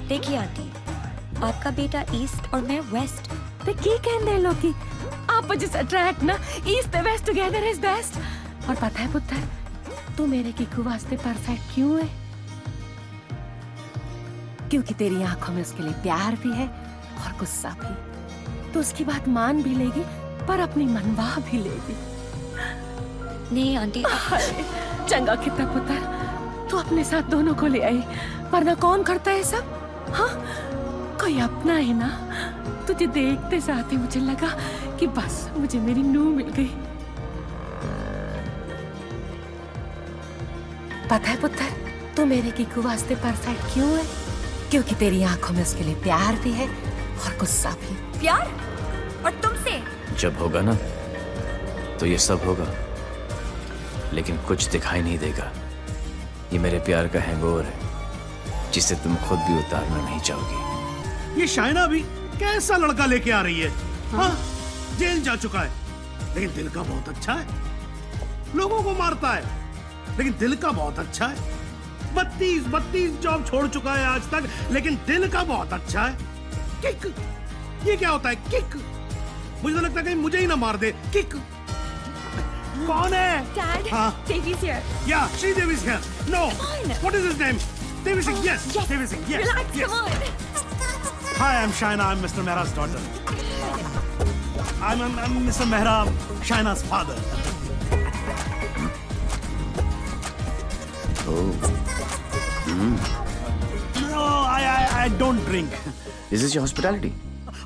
देखिए आंटी आपका बेटा ईस्ट और मैं वेस्ट ते की कहंदे लोगी आप जिस अट्रैक्ट ना east west together is best और पता है पुत्र तू मेरे किकू वास्ते परफेक्ट क्यों है क्योंकि तेरी आंखों में उसके लिए प्यार भी है और गुस्सा भी तो उसकी बात मान भी लेगी पर अपनी मनवा भी लेगी नहीं आंटी चंगा कितना पुत्र तू अपने साथ दोनों को ले आई वरना कौन करता है सब हाँ कोई अपना है ना तुझे देखते साथ ही मुझे लगा कि बस मुझे मेरी नूह मिल गई पता है पुत्र तू मेरे किकू वास्ते परफेक्ट क्यों है क्योंकि तेरी आंखों में उसके लिए प्यार भी है और गुस्सा भी प्यार और तुमसे जब होगा ना तो ये सब होगा लेकिन कुछ दिखाई नहीं देगा ये मेरे प्यार का हैंगओवर है जिसे तुम खुद भी उतारना नहीं चाहोगी ये शाइना भी कैसा लड़का लेके आ रही है हाँ? जेल जा चुका है लेकिन दिल का बहुत अच्छा है लोगों को मारता है लेकिन दिल का बहुत अच्छा है 32 जॉब छोड़ चुका है आज तक लेकिन दिल का बहुत अच्छा है किक ये क्या होता है किक मुझे तो लगता है कहीं मुझे ही ना मार दे किक कौन है Dad, हाँ Davey's here. Yeah, Sridevi's here. No. What is his name? Devi Singh. Yes. Yes. Devi Singh. Yes. Relax, Yes. come on. Hi, I'm Shaina. I'm Mr. Mehra's daughter. I'm Mr. Mehra, Shaina's father. No, I don't drink. Is this your hospitality?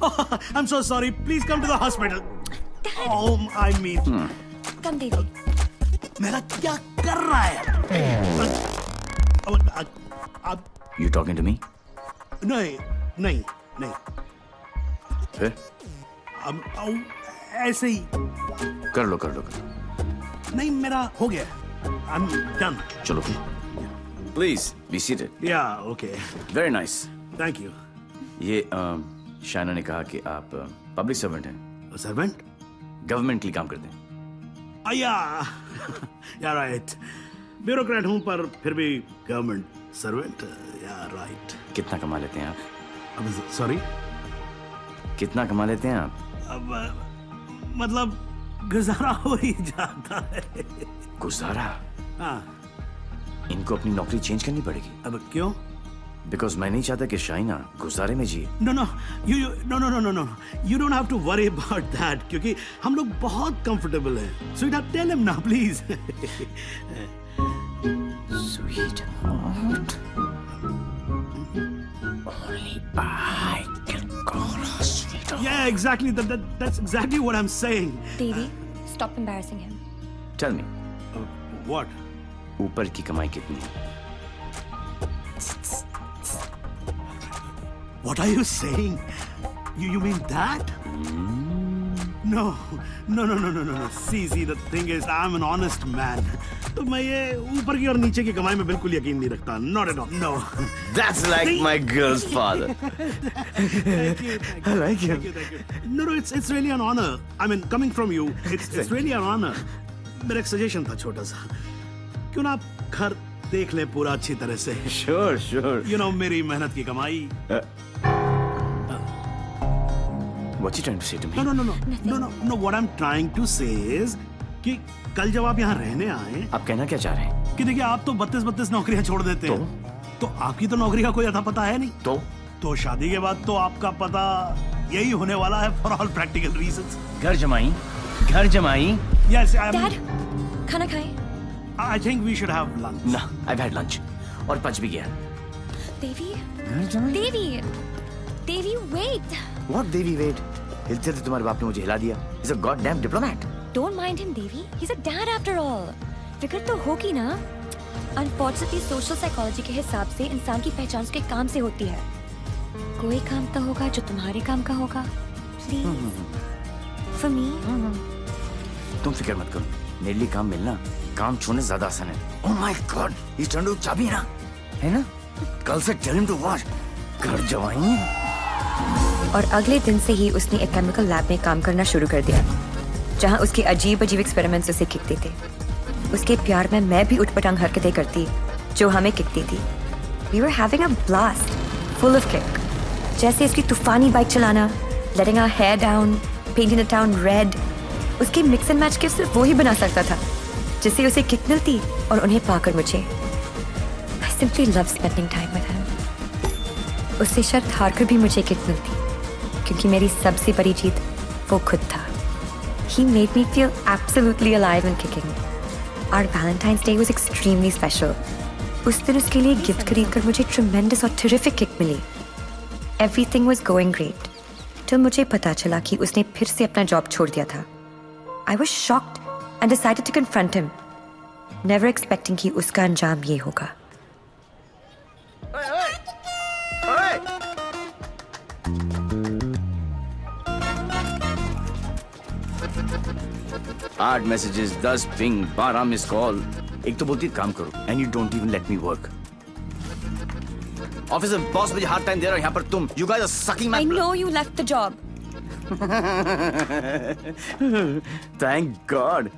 Oh, I'm so sorry. Please come to the hospital. Oh, I mean. Come, Devi. मेरा क्या कर रहा है? You talking to me? नहीं. फिर? ऐसे ही. कर लो. नहीं मेरा हो गया. I'm done. चलो फिर. Please be seated. Yeah, okay. Very nice. Thank you. ये शाइना ने कहा कि आप पब्लिक सर्वेंट हैं. सर्वेंट? गवर्नमेंट के लिए काम करते हैं. Yeah, right. ब्यूरोक्रेट हूँ पर फिर भी गवर्नमेंट सर्वेंट. Yeah, right. कितना कमा लेते हैं आप? अब सॉरी? कितना कमा लेते हैं आप? अब मतलब गुजारा हो ही जाता है. गुजारा? हाँ. इनको अपनी नौकरी चेंज करनी पड़ेगी. अब क्यों? Because मैं नहीं चाहता कि शाइना गुजारे में जिए. No. You don't have to worry about that क्योंकि हम लोग बहुत comfortable हैं. Sweetheart, tell him now, please. Sweetheart. Only I can call her sweetheart. Yeah, exactly. That's exactly what I'm saying. Devi, stop embarrassing him. Tell me. What? ऊपर की कमाई कितनी है? What are you saying? You mean that? No. See, the thing is, I'm an honest man. तो मैं ये ऊपर की और नीचे की कमाई में बिल्कुल यकीन नहीं रखता. Not at all. No. That's like my girl's father. Thank you. I like him. Thank you. No, it's really an honor. I mean, coming from you, it's really an honor. मेरा एक सजेशन था छोटा सा. क्यों ना आप घर देख ले पूरा अच्छी तरह से. Sure. You know, मेरी मेहनत की कमाई. What's he trying to say to me? No. What I'm trying to say is कि कल जब आप यहाँ रहने आए. आप कहना क्या चाह रहे हैं? कि देखिए आप तो 32 नौकरियां छोड़ देते हैं. तो आपकी तो नौकरी का कोई अता पता है नहीं. तो शादी के बाद तो आपका पता यही होने वाला है फॉर ऑल प्रैक्टिकल रीजंस। घर जमाई, घर जमाई। यस डैड, खाना खाएं। I think we should have lunch. ना, आई हैड लंच और पच भी गया। देवी, घर जमाई। Devi, Devi wait. What Devi wait? हिलते थे तुम्हारे बाप ने मुझे हिला दिया। He's a goddamn diplomat. Don't mind him, Devi. He's a dad after all. फिक्र तो होगी ना। Unfortunately, social psychology के हिसाब से इंसान की पहचान उसके काम से होती है। कोई काम तो होगा जो तुम्हारे काम का होगा। Please, for me. तुम फिक्र मत करो, मेरे लिए काम मिलना काम छोड़ने ज्यादा आसान है। Oh my God, he's turned to चाबी ना, है ना? कल से tell him to watch. घर जमाई। और अगले दिन से ही उसने एक केमिकल लैब में काम करना शुरू कर दिया, जहां उसके अजीब अजीब एक्सपेरिमेंट्स उसे किकते थे। उसके प्यार में मैं भी उठपटांग हरकतें करती जो हमें किकती थी। We were having a blast, full of kick. जैसे उसकी तूफानी बाइक चलाना, letting our hair down, painting the town red. उसके मिक्स एंड मैच के सिर्फ वो ही बना सकता था, जिससे उसे किक मिलती और उन्हें पाकर मुझे। I simply love spending time with him. उससे शर्त हारकर भी मुझे किक मिलती, क्योंकि मेरी सबसे बड़ी जीत वो खुद था। He made me feel absolutely alive and kicking. Our Valentine's Day was extremely special. उस दिन उसके लिए गिफ्ट खरीदकर मुझे tremendous और terrific kick milli. Everything was going great. till मुझे पता चला कि उसने फिर से अपना जॉब छोड़ दिया था। I was shocked and decided to confront him, never expecting कि उसका अंजाम ये होगा। आठ मैसेजेस, 10 पिंग, 12 मिस कॉल। एक तो बोलती काम करो and you don't even let me work. Office में बॉस मुझे हार्ड टाइम दे रहा है, यहाँ पर तुम you guys are sucking my. I know you left the job. Thank god.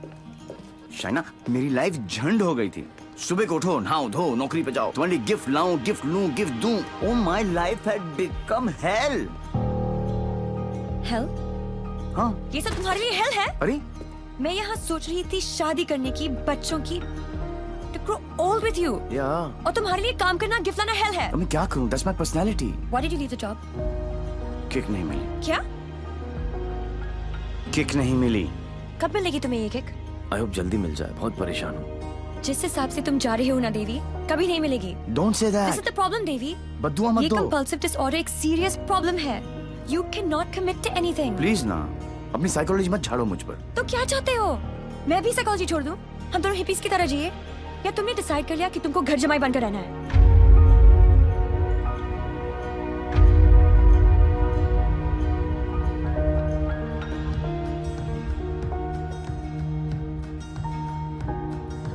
Shaina, मेरी लाइफ झंड हो गई थी। सुबह को उठो, नहाओ धो, नौकरी पे जाओ, तुम्हारे लिए गिफ्ट लाऊं, गिफ्ट लूं, गिफ्ट दूं। Oh my life had become hello. Hell? हाँ। ये सब तुम्हारे लिए hell है? अरे मैं यहाँ सोच रही थी शादी करने की, बच्चों की, to grow old with you. Yeah. और तुम्हारे लिए काम करना, गिफ्ट लाना hell है। अब मैं क्या करूं? That's my personality. Why did you leave the job? Kick नहीं मिली। क्या? किक नहीं मिली। कब मिलेगी तुम्हें ये किक? आई होप जल्दी मिल जाए, बहुत परेशान हूँ। जिस हिसाब से तुम जा रही हो ना देवी, कभी नहीं मिलेगी। Don't say that. This is the problem, देवी। बद्दुआ मत ये दो। compulsive disorder एक serious problem है। You cannot commit to anything. Please ना, अपनी साइकोलॉजी मत झाड़ो मुझ पर। तो क्या चाहते हो? मैं भी साइकोलॉजी छोड़ दूं? हम दोनों हिपीज की तरह जिए? या तुमने डिसाइड कर लिया कि तुमको घर जमाई बनकर रहना है?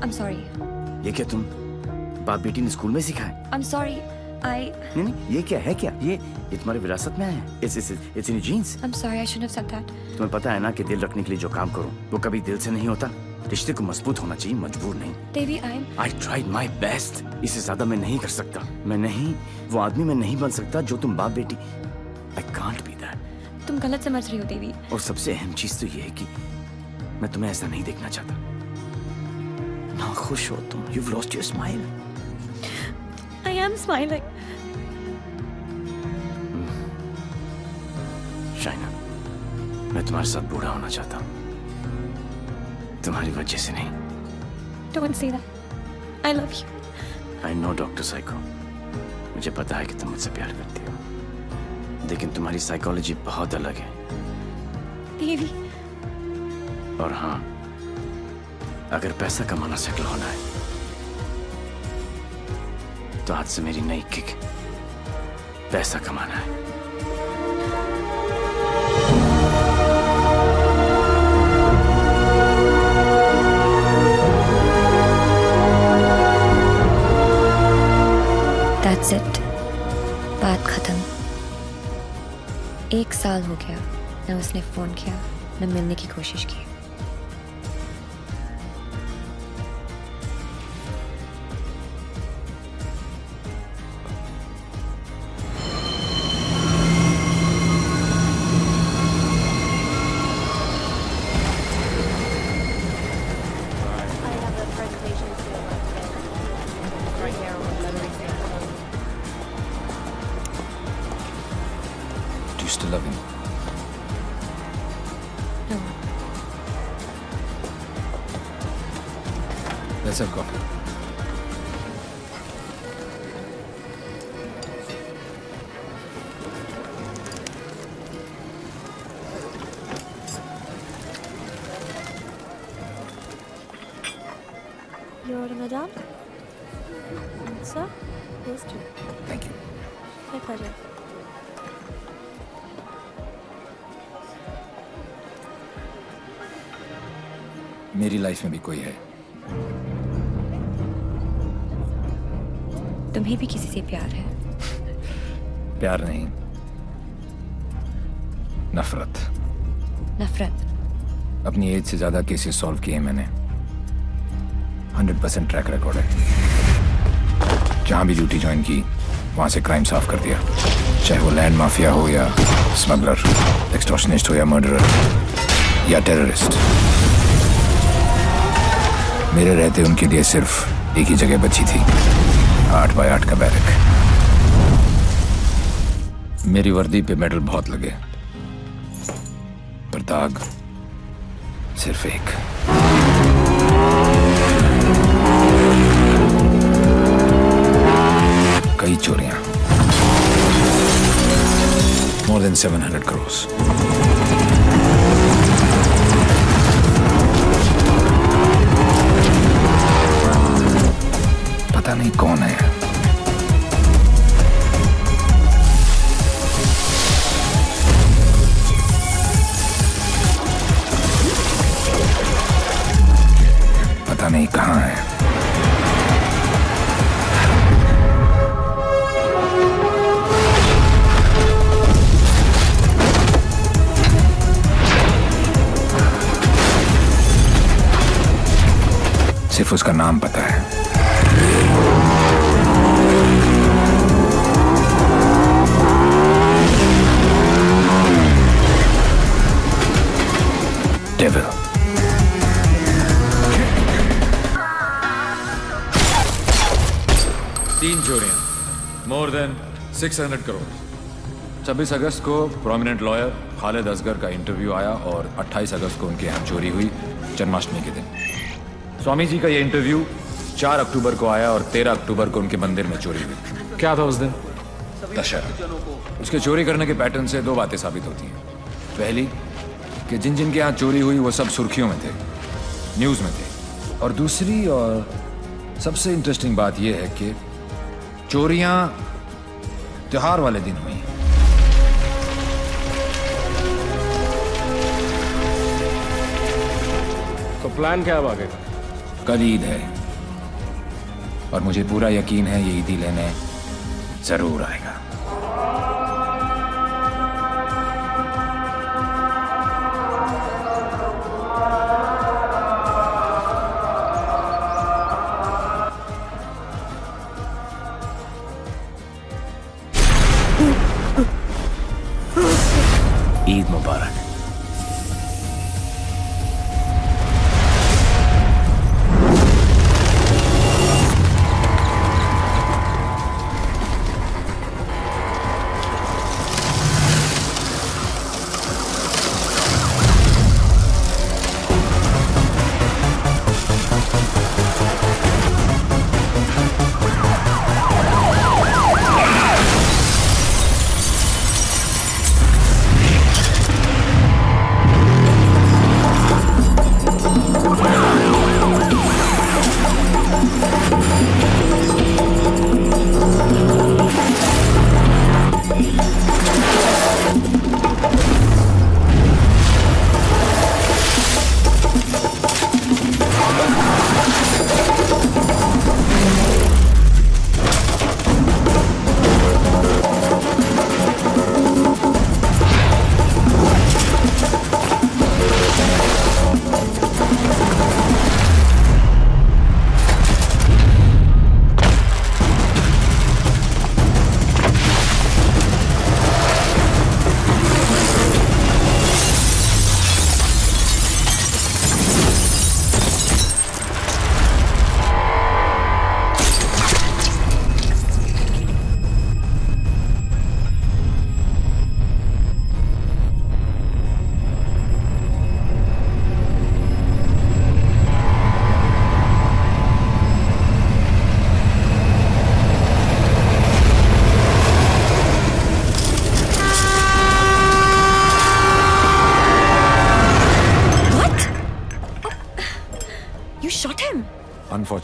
I'm sorry. ये क्या तुम बाप बेटी ने स्कूल में सिखाया? I'm sorry. नहीं, ये क्या है? क्या ये तुम्हारी विरासत में आया है? It's in your genes. I'm sorry. I shouldn't have said that. तुम्हें पता है ना कि दिल रखने के लिए जो काम करूं वो कभी दिल से नहीं होता। रिश्ते को मजबूत होना चाहिए, मजबूर नहीं। देवी, I tried my best. इससे ज्यादा मैं नहीं कर सकता। मैं नहीं, वो आदमी मैं नहीं बन सकता जो तुम बाप बेटी। I can't be that. तुम गलत समझ रही हो देवी। और सबसे अहम चीज तो ये है कि मैं तुम्हें ऐसा नहीं देखना चाहता। ना खुश हो तुम। You've lost your smile. I am smiling. Shaina, मैं तुम्हारे साथ बूढ़ा होना चाहता हूँ, तुम्हारी वजह से नहीं। Don't say that. I love you. I know, doctor psycho. मुझे पता है कि तुम मुझसे प्यार करती हो, लेकिन तुम्हारी साइकोलॉजी बहुत अलग है। देवी। और हाँ, अगर पैसा कमाना सेटल होना है तो आज से मेरी नई किक पैसा कमाना है। That's it. बात खत्म। 1 साल हो गया, न उसने फोन किया, न मिलने की कोशिश की। Do you still love him? Let's have coffee. Your madam? Sir? Yes, sir. Thank you. My pleasure. मेरी लाइफ में भी कोई है। तुम्हें भी किसी से प्यार है? प्यार नहीं, नफरत। नफरत? अपनी एज से ज्यादा केसेस सॉल्व किए मैंने। 100% ट्रैक रिकॉर्ड है। जहां भी ड्यूटी ज्वाइन की वहां से क्राइम साफ कर दिया, चाहे वो लैंड माफिया हो या स्मगलर, एक्सटॉर्शनिस्ट हो या मर्डरर या टेररिस्ट। मेरे रहते उनके लिए सिर्फ एक ही जगह बची थी, 8 बाय 8 का बैरक। मेरी वर्दी पे मेडल बहुत लगे, पर दाग सिर्फ एक। कई चोरियां, more than 700 crores। पता नहीं कौन है, पता नहीं कहां है। सिर्फ उसका नाम पता है। डेविल। 3 चोरियां, मोर देन 600 करोड़। 26 अगस्त को प्रोमिनेंट लॉयर खालिद असगर का इंटरव्यू आया और 28 अगस्त को उनके यहाँ चोरी हुई, जन्माष्टमी के दिन। स्वामी जी का ये इंटरव्यू 4 अक्टूबर को आया और 13 अक्टूबर को उनके मंदिर में चोरी हुई। क्या था उस दिन? दशहरा। उसके चोरी करने के पैटर्न से 2 बातें साबित होती हैं। पहली कि जिन जिनके यहाँ चोरी हुई वो सब सुर्खियों में थे, न्यूज़ में थे। और दूसरी और सबसे इंटरेस्टिंग बात यह है कि चोरियां त्योहार वाले दिन हुई। तो प्लान क्या है आगे का? कल ईद है और मुझे पूरा यकीन है ये ईदी लेने जरूर आएगा। ईद मुबारक।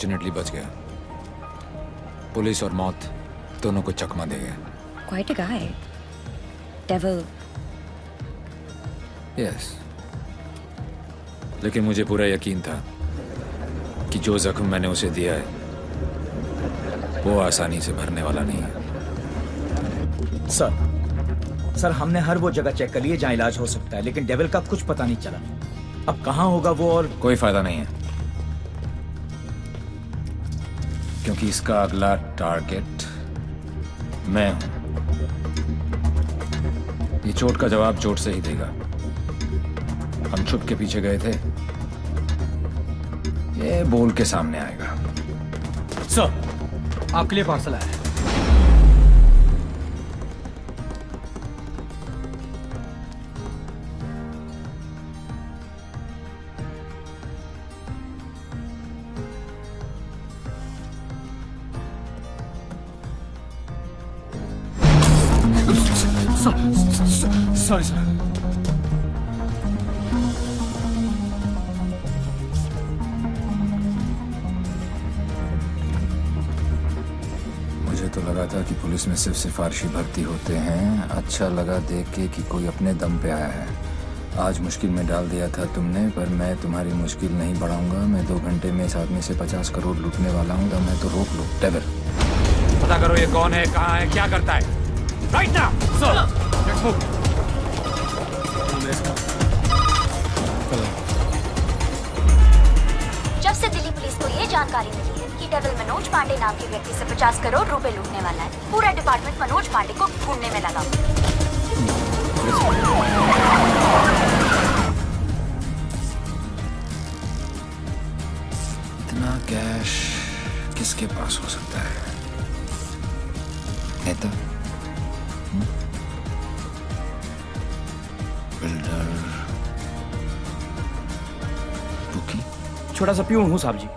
फॉर्चुनेटली बच गया। पुलिस और मौत दोनों को चकमा दे गया। Quite a guy. Devil. Yes, लेकिन मुझे पूरा यकीन था कि जो जख्म मैंने उसे दिया है वो आसानी से भरने वाला नहीं है। सर हमने हर वो जगह चेक कर ली है जहाँ इलाज हो सकता है, लेकिन डेविल का कुछ पता नहीं चला। अब कहाँ होगा वो, और कोई फायदा नहीं है, क्योंकि इसका अगला टारगेट मैं हूं। ये चोट का जवाब चोट से ही देगा। हम छुप के पीछे गए थे, ये बोल के सामने आएगा। सर आपके लिए पार्सल आया है। Sorry sir. मुझे तो लगा था कि पुलिस में सिर्फ सिफारिशी भर्ती होते हैं। अच्छा लगा देख के कि कोई अपने दम पे आया है। आज मुश्किल में डाल दिया था तुमने, पर मैं तुम्हारी मुश्किल नहीं बढ़ाऊंगा। मैं 2 घंटे में इस आदमी से 50 करोड़ लूटने वाला हूँ, तो मैं तो रोक लूँ। डेविल, पता करो ये कौन है, कहाँ है, क्या करता है। Right now sir, let's move. जब से दिल्ली पुलिस को ये जानकारी मिली है कि डेविल मनोज पांडे नाम के व्यक्ति से 50 करोड़ रुपए लूटने वाला है, पूरा डिपार्टमेंट मनोज पांडे को ढूंढने में लगा। इतना कैश किसके पास हो सकता है? नेता, बिल्डर, बुकी? छोटा सा प्यून हूँ साहब जी,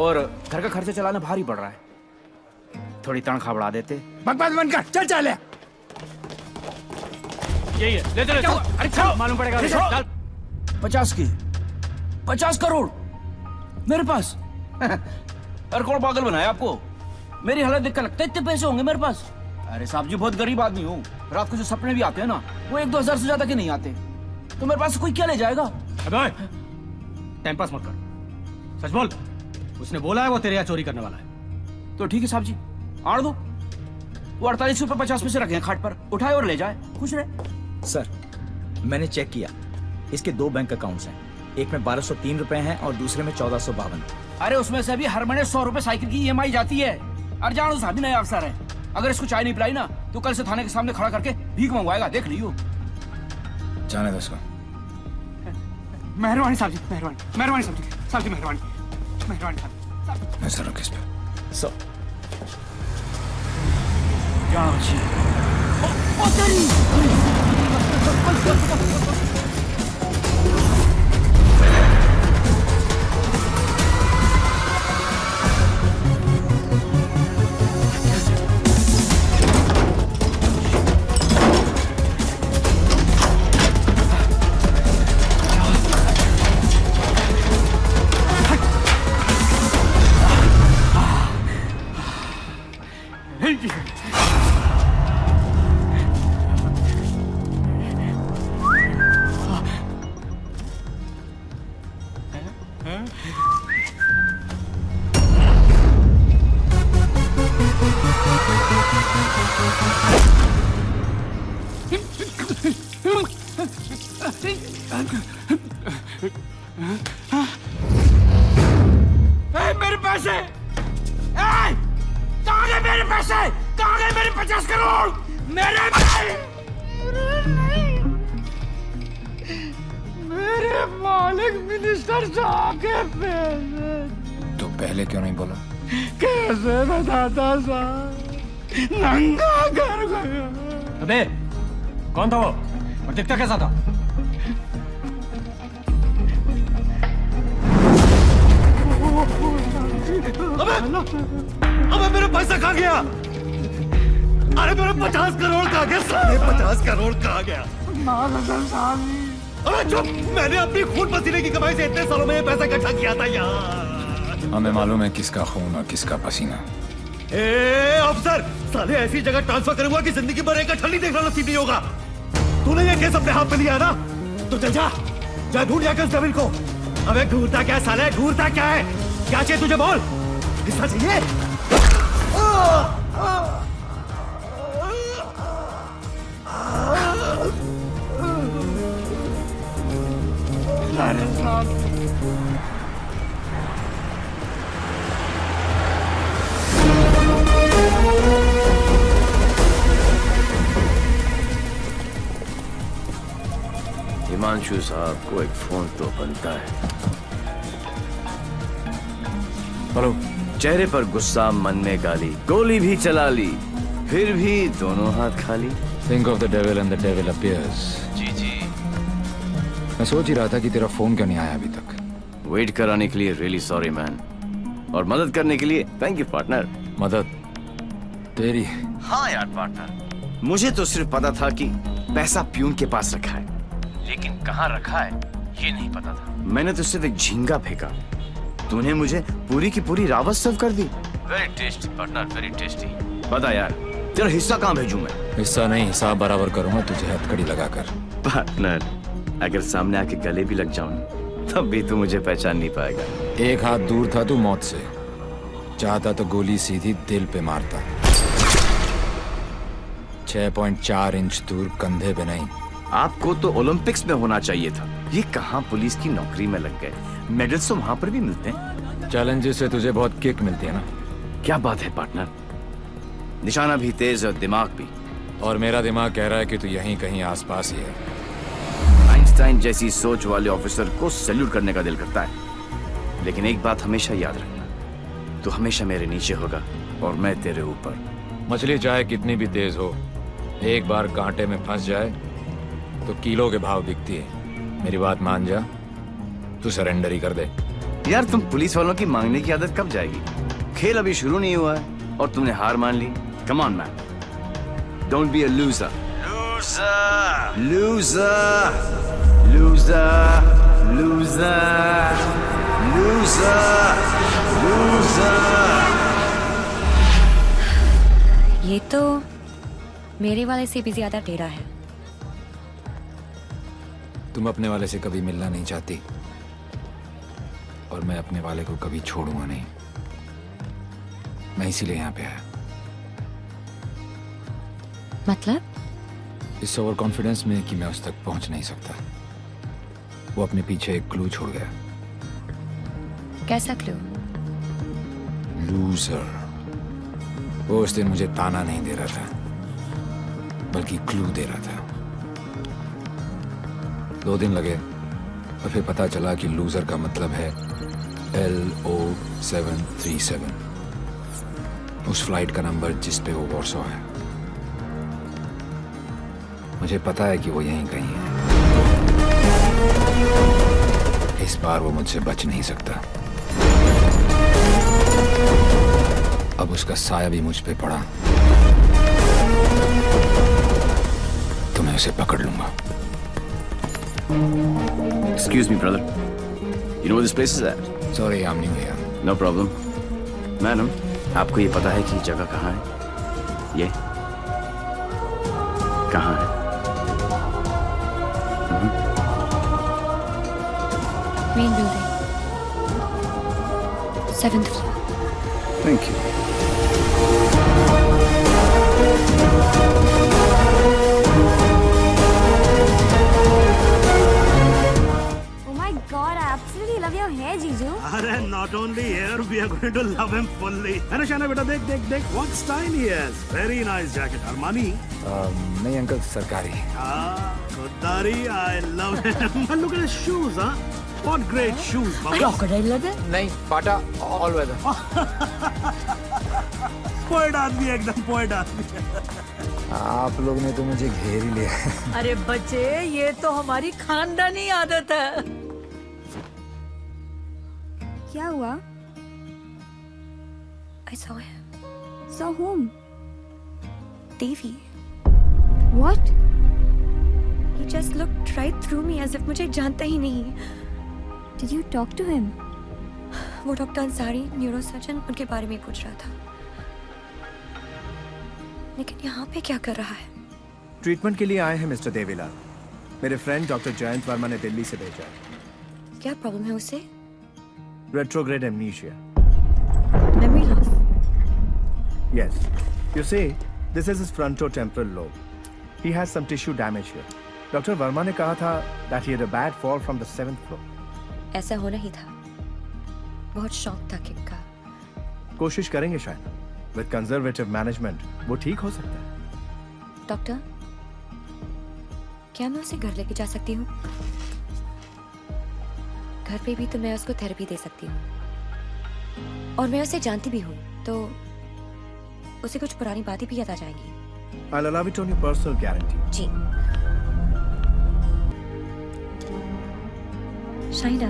और घर का खर्चा चलाना भारी पड़ रहा है। थोड़ी तनख्वाह बढ़ा देते। बकवास बंद कर, चल चल। यही है, ले चलो। अरे चल, मालूम पड़ेगा। चल। 50 करोड़ मेरे पास। अरे कौन पागल बनाया आपको? मेरी हालत देख कर लगता है इतने पैसे होंगे मेरे पास? अरे साहब जी, बहुत गरीब आदमी हूँ। रात को जो सपने भी आते हैं ना, वो 1-2 हजार से ज्यादा के नहीं आते। तो मेरे पास कोई क्या ले जाएगा? अबे टाइम पास मत कर, सच बोल। उसने बोला है वो तेरे यहाँ चोरी करने वाला है। तो ठीक है साहब जी, आड़ दो। वो 48 रुपए 50 पैसे रखे हैं खाट पर, उठाए और ले जाए, खुश रहे। सर मैंने चेक किया, इसके 2 बैंक अकाउंट्स हैं। एक में 1203 रुपए हैं और दूसरे में 1452। अरे उसमें से भी हर महीने 100 रुपए साइकिल की EMI जाती है। अरे जानो साहब, नया अफसर है, अगर इसको चाय नहीं पिलाई ना तो कल से थाने के सामने खड़ा करके भीख मंगवाएगा, देख लियो। जाने दो इसको। मेहरबानी साहब जी, मेहरबानी। मेहरबानी साहब जी, साहब जी मेहरबानी। मेहरबानी साहब। मैं सर किस पे? सर जाओ जी। ओ तेरी। मेरे पैसे! कहाँ गए मेरे पैसे? कहाँ गए मेरे 50 करोड़? मेरे मेरे मालिक मिनिस्टर साहब के पैसे। तो पहले क्यों नहीं बोला? कैसे बताता साहब, नंगा कर गया। अबे कौन था वो और दिखता कैसा था? अबे मेरा पैसा कहाँ गया? अरे मेरा 50 करोड़ कहाँ गया? साढ़े 50 करोड़ कहाँ गया? अबे चुप! मैंने अपनी खून पसीने की कमाई से इतने सालों में ये पैसा इकट्ठा किया था यार। हमें मालूम है किसका खून और किसका पसीना। ए अफसर, साले ऐसी जगह ट्रांसफर करूंगा कि जिंदगी भर एक ठंडी देखना नसीब नहीं होगा। तूने ये केस अपने हाथ में लिया ना, तो चल जा ढूंढ जाकर उस डेविल को। अबे ढूंढता क्या साले, ढूंढता क्या है? क्या चाहिए तुझे बोल, हिस्सा चाहिए? हिमांशु साहब को एक फोन तो बनता है। हेलो। चेहरे पर गुस्सा, मन में गाली, गोली भी चला ली, फिर भी दोनों हाथ खाली। Think of the devil and the devil appears. जी जी। मैं सोच ही रहा था कि तेरा फोन क्यों नहीं आया अभी तक। वेट कराने के लिए रियली सॉरी मैन, और मदद करने के लिए थैंक यू पार्टनर। मदद तेरी? हाँ यार पार्टनर, मुझे तो सिर्फ पता था कि पैसा प्यून के पास रखा है, लेकिन कहाँ रखा है ये नहीं पता था। मैंने तो सिर्फ एक झींगा फेंका, तूने मुझे पूरी की पूरी रावत सर्व कर दी। Very tasty partner, very tasty. बता यार, तेरा हिस्सा कहाँ भेजूं मैं? हिस्सा नहीं, हिसाब बराबर करूंगा तुझे हथकड़ी लगाकर। पार्टनर, अगर सामने आके गले भी लग जाऊं तब भी तू मुझे पहचान नहीं पाएगा। एक हाथ दूर था तू मौत से, चाहता तो गोली सीधी दिल पे मारता। 6.4 इंच दूर, कंधे पे नहीं। आपको तो ओलंपिक्स में होना चाहिए था, ये कहाँ पुलिस की नौकरी में लग गए। मेडल्स तो वहाँ पर भी मिलते हैं। चैलेंजेस से तुझे बहुत किक मिलती है ना। क्या बात है पार्टनर, निशाना भी तेज और दिमाग भी। और मेरा दिमाग कह रहा है कि तू यहीं कहीं आसपास ही है। आइंस्टाइन जैसी सोच वाले ऑफिसर को सैल्यूट करने का दिल करता है, लेकिन एक बात हमेशा याद रखना, तू हमेशा मेरे नीचे होगा और मैं तेरे ऊपर। मछली चाहे कितनी भी तेज हो, एक बार कांटे में फंस जाए तो किलो के भाव बिकती है। मेरी बात मान जा, तू सरेंडर ही कर दे। यार तुम पुलिस वालों की मांगने की आदत कब जाएगी? खेल अभी शुरू नहीं हुआ है और तुमने हार मान ली। Come on man, don't be a loser. Loser loser loser loser loser loser. ये तो मेरे वाले से भी ज्यादा टेढ़ा है। तुम अपने वाले से कभी मिलना नहीं चाहती, और मैं अपने वाले को कभी छोड़ूंगा नहीं। मैं इसीलिए यहाँ पे आया। मतलब? इस ओवर कॉन्फिडेंस में कि मैं उस तक पहुंच नहीं सकता। वो अपने पीछे एक क्लू छोड़ गया। कैसा क्लू? लूजर। वो उस दिन मुझे ताना नहीं दे रहा था, बल्कि क्लू दे रहा था। 2 दिन लगे और फिर पता चला कि लूजर का मतलब है LO737, उस फ्लाइट का नंबर जिस पे वो वॉर्सो है। मुझे पता है कि वो यहीं कहीं है। इस बार वो मुझसे बच नहीं सकता। अब उसका साया भी मुझ पे पड़ा तो मैं उसे पकड़ लूंगा। Excuse me, brother. You know where this place is at? Sorry, I'm new here. No problem. Madam, आपको ये पता है कि जगह कहाँ है? ये कहाँ है? Main building, 7th floor. Thank you. God, I absolutely love your hair, Jiju. अरे not only hair, we are going to love him fully. है ना शाना बेटा, देख देख देख, what style he has. Very nice jacket, Armani. नहीं अंकल, सरकारी। खुदारी, I love him. And look at his shoes, huh? What great shoes, Baba. Crocodile leather? नहीं, बाटा all weather. पोएट आदमी, एकदम पोएट आदमी। आप लोग ने तो मुझे घेर ही लिया। अरे बच्चे, ये तो हमारी खानदानी आदत है। क्या हुआ? I saw him. Saw whom? Devi. What? He just looked right through me as if मुझे जानता ही नहीं। Did you talk to him? वो डॉक्टर अंसारी न्यूरो सर्जन उनके बारे में पूछ रहा था, लेकिन यहाँ पे क्या कर रहा है? ट्रीटमेंट के लिए आए हैं मिस्टर देवीलाल। मेरे फ्रेंड डॉक्टर जयंत वर्मा ने दिल्ली से भेजा है। क्या प्रॉब्लम है उसे? Retrograde amnesia. Memory loss. Yes. You see, this is his frontotemporal lobe. He has some tissue damage here. Dr. Verma ने कहा था that he had a bad fall from the 7th floor. ऐसा होना ही था। बहुत शौक था किक का। कोशिश करेंगे शायद। With conservative management, वो ठीक हो सकता है। डॉक्टर, क्या मैं उसे घर लेके जा सकती हूँ? घर पे भी तो मैं उसको थेरेपी दे सकती हूँ, और मैं उसे जानती भी हूँ, तो उसे कुछ पुरानी बातें भी याद आ जाएंगी। I'll allow it on your personal guarantee. जी। Shaina,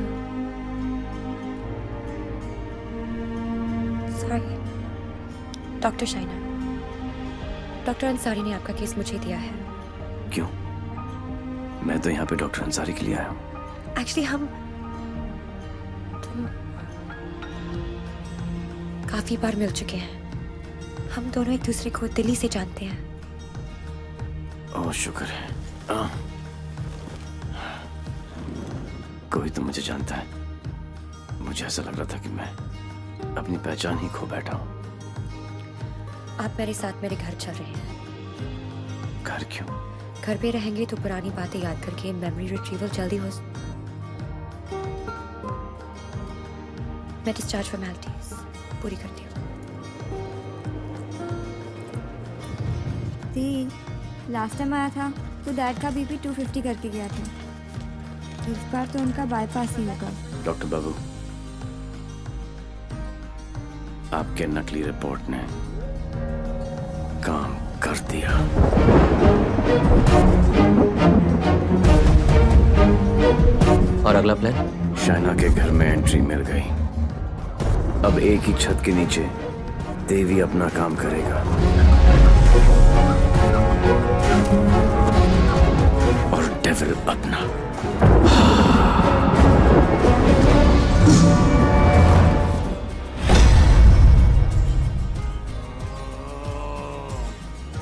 sorry, doctor Shaina, doctor Ansari ने आपका केस मुझे दिया है। क्यों? मैं तो यहाँ पे डॉक्टर अंसारी के लिए आया हूँ। एक्चुअली हम काफी बार मिल चुके हैं। हम दोनों एक दूसरे को दिल्ली से जानते हैं। ओह शुक्र है। कोई तो मुझे जानता है। मुझे ऐसा लग रहा था कि मैं अपनी पहचान ही खो बैठा हूँ। आप मेरे साथ मेरे घर चल रहे हैं। घर क्यों? घर पे रहेंगे तो पुरानी बातें याद करके मेमोरी रिट्रीवल जल्दी हो। मैं डिस्चार्ज फॉर्मेलिटीज पूरी करती हूँ। लास्ट टाइम आया था तो डैड का बीपी 250 करके गया था। इस बार तो उनका बाईपास ही होगा। डॉक्टर बाबू, आपके नकली रिपोर्ट ने काम कर दिया। और अगला प्लान? शाइना के घर में एंट्री मिल गई। अब एक ही छत के नीचे देवी अपना काम करेगा और डेविल अपना।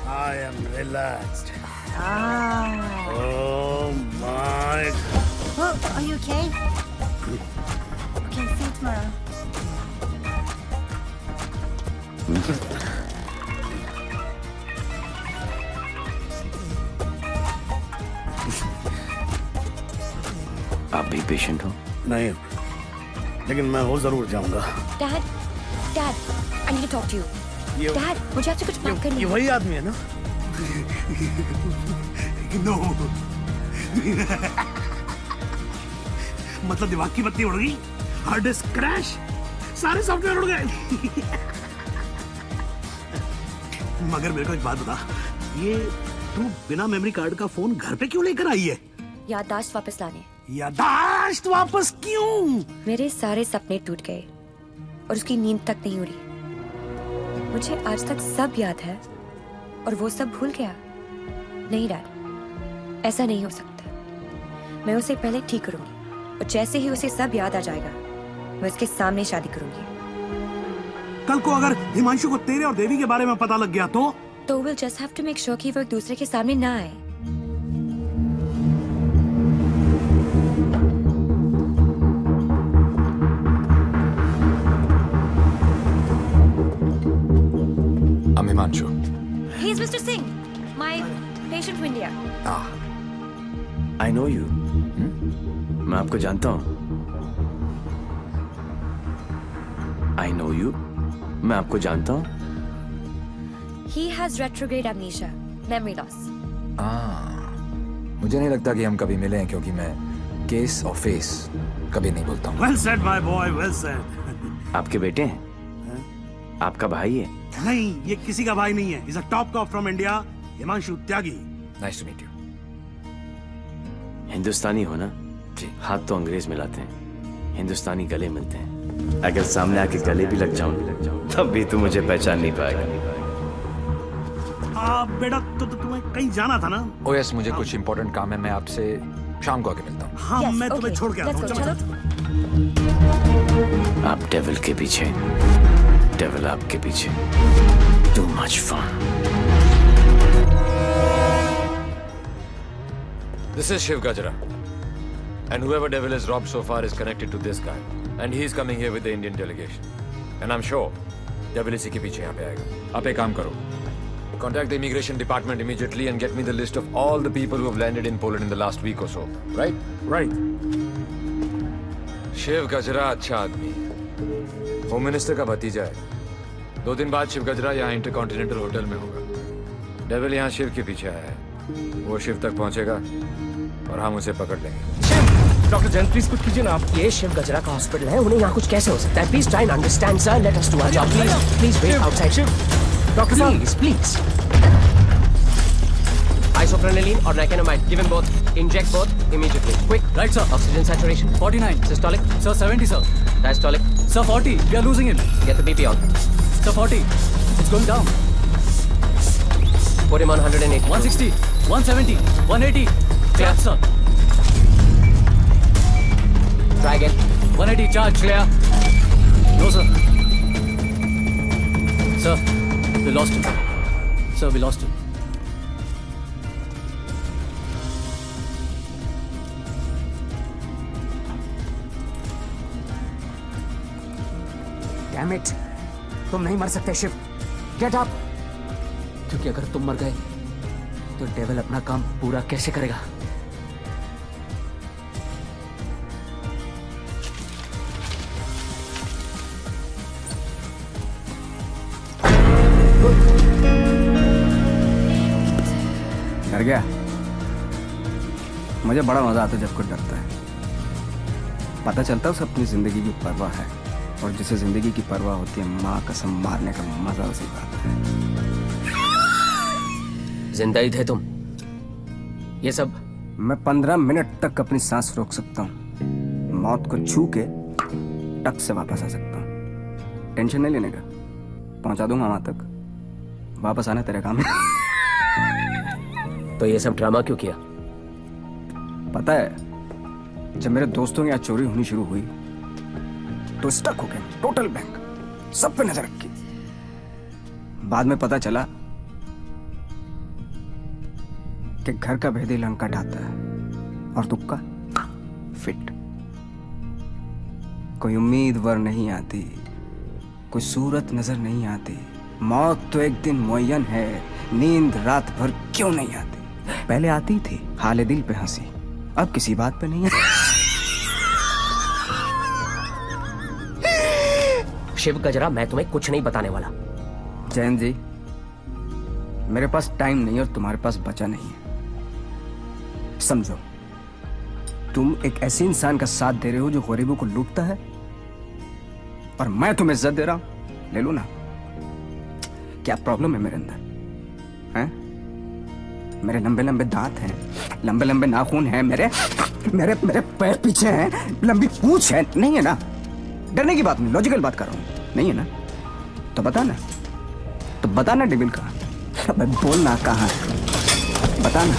I am relaxed. Oh my. Oh, are you okay? Okay, see you tomorrow. आप भी पेशेंट हो? नहीं, लेकिन मैं हो जरूर जाऊंगा। Dad, dad, I need to talk to you. Dad, मुझे आपसे कुछ बात करनी है। ये वही आदमी है ना? नो। मतलब दिमाग की बत्ती उड़ गई, हार्ड डिस्क क्रैश, सारे सॉफ्टवेयर उड़ गए। मगर मेरे को एक बात बता, ये तू बिना मेमोरी कार्ड का फोन घर पे क्यों लेकर आई है? याददाश्त वापस लाने। याददाश्त वापस क्यों? मेरे सारे सपने टूट गए और उसकी नींद तक नहीं उड़ी। मुझे आज तक सब याद है और वो सब भूल गया। नहीं डैड, ऐसा नहीं हो सकता। मैं उसे पहले ठीक करूंगी और जैसे ही उसे सब याद आ जाएगा मैं उसके सामने शादी करूंगी। कल को अगर हिमांशु को तेरे और देवी के बारे में पता लग गया तो we'll just have to make sure कि वो एक दूसरे के सामने ना आए। I'm Himanshu. He's Mr. Singh, my patient from India. I know you. मैं आपको जानता हूँ। I know you. मैं आपको जानता हूँ। He has retrograde amnesia, memory loss. मुझे नहीं लगता कि हम कभी मिले हैं, क्योंकि मैं केस और फेस कभी नहीं बोलता हूँ। Well said, my boy, well said. आपके बेटे हैं? आपका भाई है? नहीं, ये किसी का भाई नहीं है। He's a top cop from India, Himanshu Tyagi. Nice to meet you. हिंदुस्तानी हो ना? जी। हाथ तो अंग्रेज मिलाते हैं, हिंदुस्तानी गले मिलते हैं। अगर सामने आके गले भी लग जाऊं, तब भी तू मुझे पहचान नहीं पाएगा। बेटा, तो तुम्हें कहीं जाना था ना? ओह यस, मुझे कुछ इंपॉर्टेंट काम है। मैं आपसे शाम को आके मिलता हूँ। हाँ, मैं तुम्हें छोड़ के आता हूँ। चलो। आप डेविल के पीछे, डेविल आपके पीछे। Too much fun. This is Shiv Gajra. And whoever devil is robbed so far is connected to this guy. And he is coming here with the Indian delegation. And I'm sure devil इसी के पीछे यहाँ पे आएगा। आप एक काम करो, contact the immigration department immediately and get me the list of all the people who have landed in Poland in the last week or so. Right? Right. Shiv गजरा अच्छा आदमी है, होम मिनिस्टर का भतीजा है। 2 दिन बाद शिव गजरा यहाँ इंटरकॉन्टिनेंटल होटल में होगा। डेविल यहाँ शिव के पीछे आया है, वो शिव तक पहुँचेगा और हम उसे पकड़ लेंगे। डॉक्टर जैन प्लीज कुछ कीजिए ना आप। ये शिव गजरा का हॉस्पिटल है, उन्हें यहाँ कुछ कैसे हो सकता है? Please try and understand sir, let us do our job please. Please wait outside. Shiv doctor साहब please. Isoprenylene or nicotinamide, give him both. Inject both immediately. Quick. Right, sir. Oxygen saturation 49. Systolic. Sir, 70, sir. Diastolic. Sir, 40. We are losing him. Get the BP on. Sir, 40. It's going down. Put him on 180. 160. 170. 180. Clear, sir. Try again. 180. Charge. Clear. No, sir. Sir, we lost him. Sir, we lost him. Damn it! तुम नहीं मर सकते शिव। Get up! क्योंकि अगर तुम मर गए तो डेविल अपना काम पूरा कैसे करेगा? डर गया? मुझे बड़ा मजा आता है जब कोई डरता है। पता चलता है उसे अपनी जिंदगी की परवाह है, और जिसे जिंदगी की परवाह होती है माँ कसम मारने का मजा उसी का आता है। जिंदा ही थे तुम? ये सब? मैं 15 मिनट तक अपनी सांस रोक सकता हूँ, मौत को छू के टक से वापस आ सकता हूँ। टेंशन नहीं लेने का, पहुंचा दूंगा वहां तक। वापस आना तेरे काम है। तो ये सब ड्रामा क्यों किया? पता है, जब मेरे दोस्तों की यहाँ चोरी होनी शुरू हुई तो स्टक हो गए, टोटल बैंक, सब पे नजर रखी। बाद में पता चला कि घर का भेदी लंका ढाता है और तुक्का फिट। कोई उम्मीदवार नहीं आती, कोई सूरत नजर नहीं आती। मौत तो एक दिन मुअय्यन है, नींद रात भर क्यों नहीं आती? पहले आती थी हाले दिल पे हंसी, अब किसी बात पे नहीं है। शिव गजरा, मैं तुम्हें कुछ नहीं बताने वाला। जैन जी, मेरे पास टाइम नहीं और तुम्हारे पास बचा नहीं है। समझो, तुम एक ऐसे इंसान का साथ दे रहे हो जो गरीबों को लूटता है, और मैं तुम्हें इज्जत दे रहा हूं। ले लो ना। क्या प्रॉब्लम है मेरे अंदर? हैं? मेरे लंबे लंबे दांत हैं, लंबे लंबे नाखून हैं, मेरे मेरे मेरे पैर पीछे हैं, लंबी पूंछ है। नहीं है ना? डरने की बात नहीं, लॉजिकल बात कर रहा हूं। नहीं है ना? तो बता ना, तो बता ना डेविल कहाँ? अबे बोल ना कहाँ है, बता ना।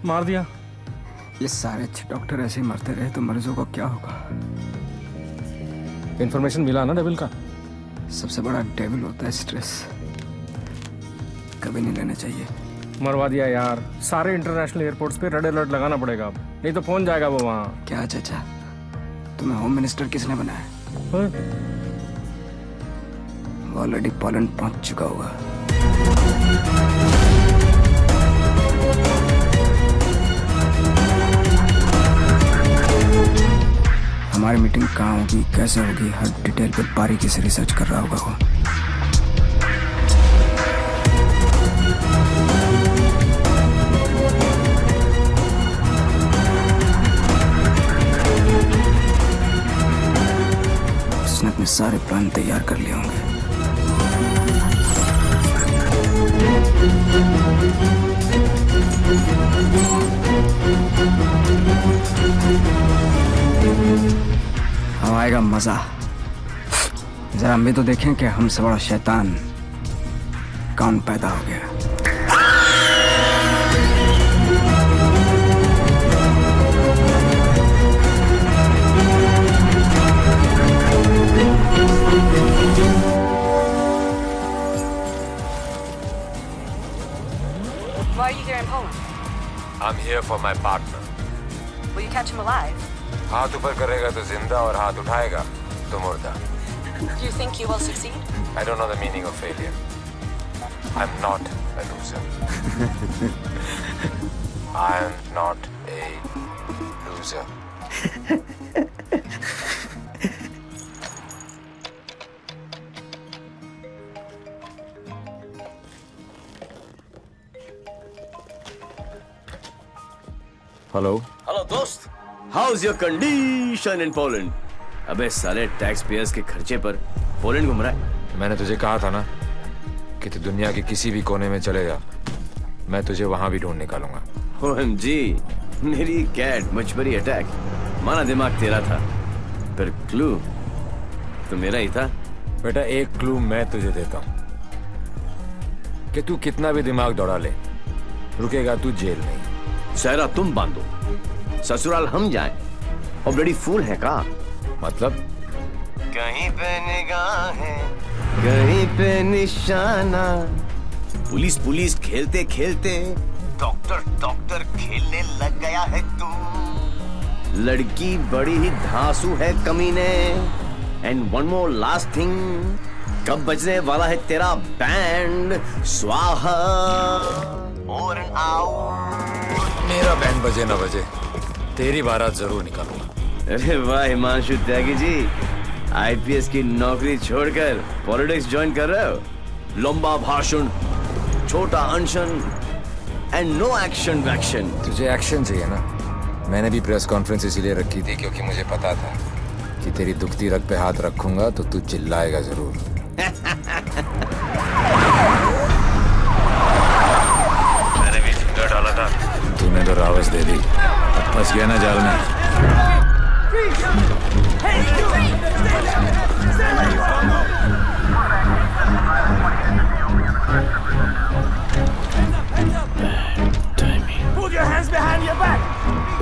मार दिया। ये सारे अच्छे डॉक्टर ऐसे ही मरते रहे तो मरीजों को क्या होगा? इन्फॉर्मेशन मिला ना डेविल का? सबसे बड़ा डेविल होता है स्ट्रेस, कभी नहीं लेना चाहिए। मरवा दिया यार। सारे इंटरनेशनल एयरपोर्ट्स पे रेड अलर्ट लगाना पड़ेगा अब, नहीं तो फोन जाएगा वो वहाँ। क्या चाचा, तुम्हें होम मिनिस्टर किसने बनाया? वो ऑलरेडी पोलैंड पहुंच चुका होगा। हमारी मीटिंग कहाँ होगी, कैसे होगी, हर डिटेल पे बारीकी से रिसर्च कर रहा होगा वो। उसने अपने सारे प्लान तैयार कर लिए होंगे। अब आएगा मजा। जरा हम भी तो देखें कि हमसे बड़ा शैतान कौन पैदा हो गया। Why are you here in Poland? I'm here for my partner. Will you catch him alive? हाथ ऊपर करेगा तो जिंदा और हाथ उठाएगा तो मुर्दा. Do you think you will succeed? I don't know the meaning of failure. I'm not a loser. I'm not a loser. Hello hello दोस्त, how is your condition in Poland? अबे साले टैक्स पेयर्स के खर्चे पर पोलैंड घूम रहा है। मैंने तुझे कहा था ना कि तू दुनिया के किसी भी कोने में चले जा, मैं तुझे वहां भी ढूंढ निकालूंगा। OMG, मेरी कैट मछबरी अटैक। माना दिमाग तेरा था, पर क्लू तो मेरा ही था। बेटा एक क्लू मैं तुझे देता हूं कि तू कितना भी दिमाग दौड़ा ले, रुकेगा तू जेल में। सहरा तुम बांधो, ससुराल हम जाएं। और ब्लडी फूल है का? मतलब कहीं पे निगाहें, कहीं पे निशाना। पुलिस पुलिस खेलते खेलते डॉक्टर डॉक्टर खेलने लग गया है तू। लड़की बड़ी ही धांसू है कमीने। And one more last thing, कब बजने वाला है तेरा बैंड? स्वाहा और मेरा बैंड बजे ना बजे, तेरी बारात जरूर निकालूंगा। अरे वाह हिमांशु त्यागी जी, आईपीएस की नौकरी छोड़कर पॉलिटिक्स ज्वाइन कर रहे हो। लंबा भाषण, छोटा अनशन एंड नो एक्शन वैक्शन। तुझे एक्शन चाहिए ना? मैंने भी प्रेस कॉन्फ्रेंस इसीलिए रखी थी क्योंकि मुझे पता था कि तेरी दुखती रग पे हाथ रखूंगा तो तू चिल्लाएगा जरूर। मैंने भी फिंगर डाला था, तूने तो रावस दे दी, अब फंस गया ना जाल में। Put your hands behind your back.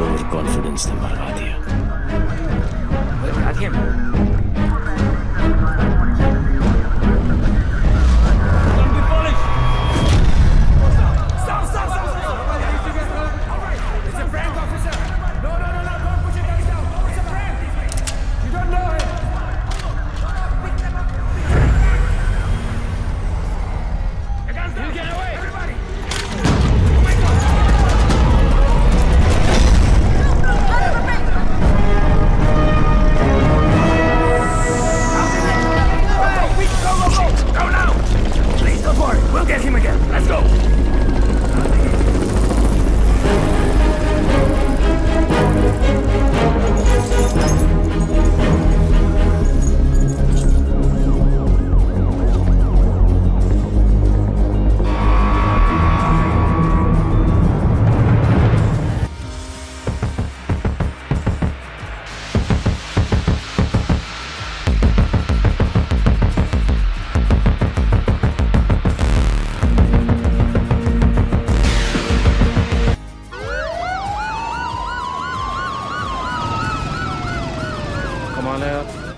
Over confidence ने मरवा दिया।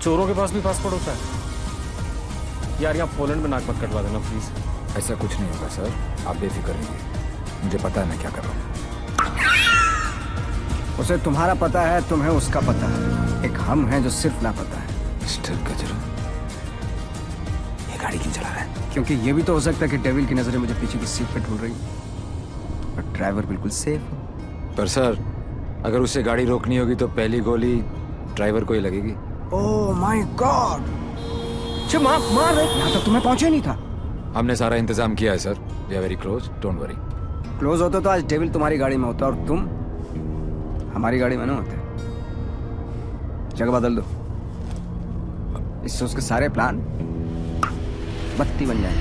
चोरों के पास भी पासपोर्ट होता है यार। यहाँ पोलैंड में नाक मत कटवा देना प्लीज। ऐसा कुछ नहीं होगा सर, आप बेफिक्र रहिए, मुझे पता है मैं क्या कर रहा हूँ। उसे तुम्हारा पता है, तुम्हें उसका पता है। एक हम हैं जो सिर्फ लापता है। मिस्टर गजरू, ये गाड़ी क्यों चला रहा है? क्योंकि ये भी तो हो सकता है कि डेविल की नजरें मुझे पीछे की सीट पे ढूंढ रही और ड्राइवर बिल्कुल सेफ हो। पर सर, अगर उसे गाड़ी रोकनी होगी तो पहली गोली ड्राइवर को ही लगेगी। Oh my God! मार यहाँ तक तुम्हें पहुंचे नहीं था। हमने सारा इंतजाम किया है sir, we are very close, don't worry. Close होते तो आज डेविल तुम्हारी गाड़ी में होता और तुम हमारी गाड़ी में ना होते। जगह बदल दो, इससे उसके सारे प्लान बत्ती बन जाए।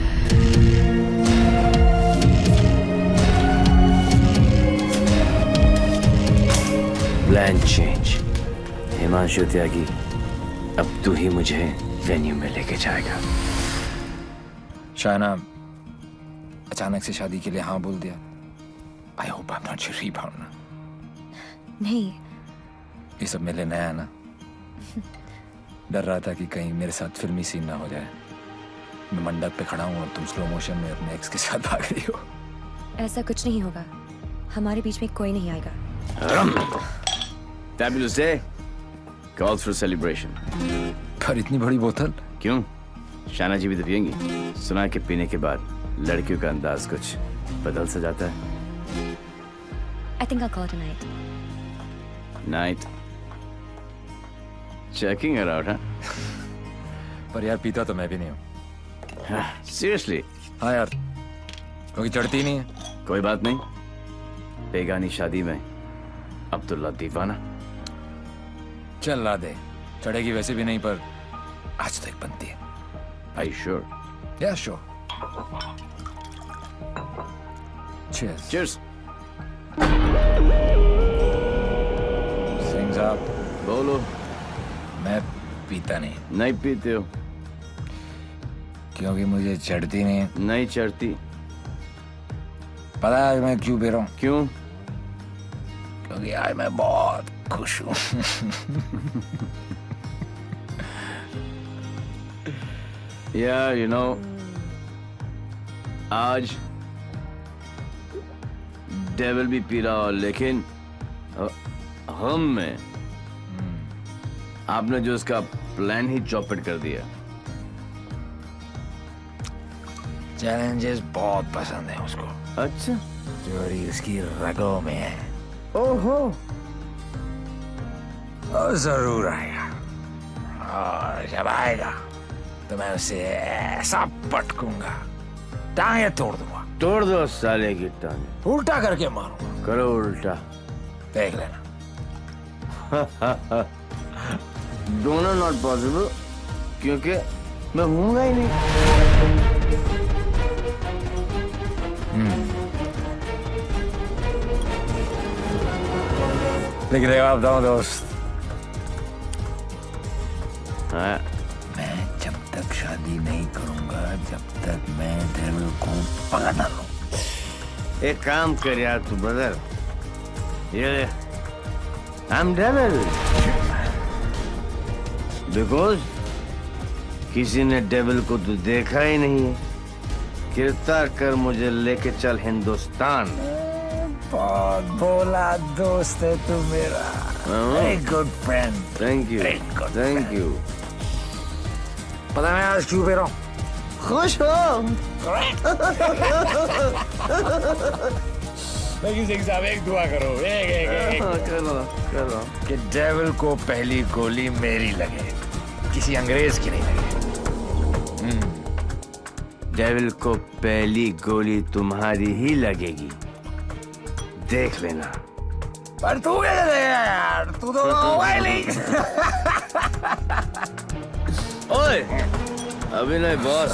Plan change. हिमांशु त्यागी, अब तू ही मुझे वेन्यू में लेके जाएगा। शायना अचानक से शादी के लिए हाँ बोल दिया। I hope I am not your rebound ना। नहीं, ये सब मेरे लिए नया है ना। डर रहा था कि कहीं मेरे साथ फिल्मी सीन ना हो जाए। मैं मंडप पे खड़ा हूँ और तुम स्लो मोशन में अपने एक्स के साथ भाग रही हो। ऐसा कुछ नहीं होगा, हमारे बीच में कोई नहीं आएगा। Fabulous day calls for celebration. पर इतनी बड़ी बोतल क्यों? शाना जी भी तो पियेंगी। सुना कि पीने के बाद लड़कियों का अंदाज कुछ बदल सा जाता है। I think I'll call it a night. Night. Checking her out, huh? पर यार पीता तो मैं भी नहीं हूँ। Seriously? हाँ यार, क्योंकि चढ़ती नहीं है। कोई बात नहीं, बेगानी शादी में अब्दुल्ला दीवाना। चल ला दे, चढ़ेगी वैसे भी नहीं, पर आज तो एक बनती है। Are you sure? Yeah, sure. Cheers. Cheers. Singh साहब, बोलो। मैं पीता नहीं। नहीं पीते हो? क्योंकि मुझे चढ़ती नहीं। नहीं चढ़ती। पता है मैं क्यों पी रहा हूँ? क्यों? क्योंकि आज मैं बहुत खुश हूँ। Yeah, you know, आज डेविल भी पी रहा हो, लेकिन हम में आपने जो उसका प्लान ही चौपट कर दिया। चैलेंजेस बहुत पसंद है उसको। अच्छा, चोरी उसकी रगों में है। ओहो, और जरूर आएगा, और जब आएगा तो मैं उसे ऐसा पटकूंगा, टांगे तोड़ दूंगा। तोड़ दो साले की टांगे। उल्टा करके मारूंगा। करो उल्टा, देख लेना। दोनों नॉट पॉसिबल, क्योंकि मैं हूंगा ही नहीं। लेकिन जवाब दो दोस्त। हाँ, मैं जब तक शादी नहीं करूंगा जब तक मैं डेविल को पकड़ ना लूं। एक काम कर यार तू ब्रदर, ये आई एम डेविल बिकॉज किसी ने डेविल को तो देखा ही नहीं है। गिरफ्तार कर मुझे लेके चल हिंदुस्तान। बहुत भोला दोस्त है तू मेरा। Very good friend. Thank you, thank you. पता मैं आज क्यों पी रहा हूँ? खुश हो? लेकिन सिंह साहब एक दुआ करो, एक करो कि डेविल को पहली गोली मेरी लगे, किसी अंग्रेज की नहीं लगे। डेविल को पहली गोली तुम्हारी ही लगेगी, देख लेना। पर तू कैसे देगा यार, तू तो होगा ही नहीं। ओए, अभी नहीं बॉस,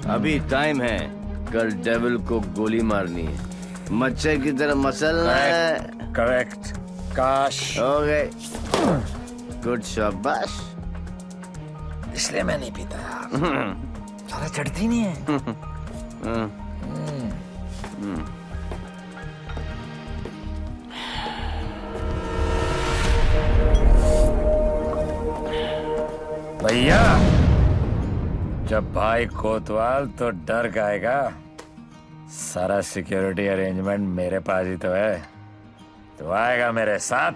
अभी टाइम है। कल डेविल को गोली मारनी है, मच्छर की तरह मसलना है। करेक्ट, काश। हो गए, गुड शाबाश। इसलिए मैं नहीं पीता यार, सारा चढ़ती नहीं है। भैया, जब भाई कोतवाल तो डर गाएगा। सारा सिक्योरिटी अरेंजमेंट मेरे पास ही तो है, तो आएगा मेरे साथ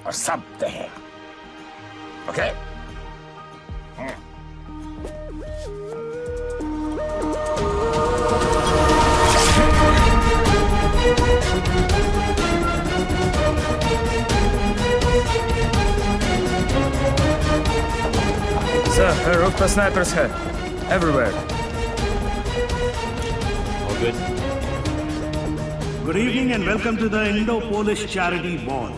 और सब देखेगा। ओके? Sir, roof पर snipers है, everywhere. All good. Good evening and welcome to the Indo-Polish Charity Ball.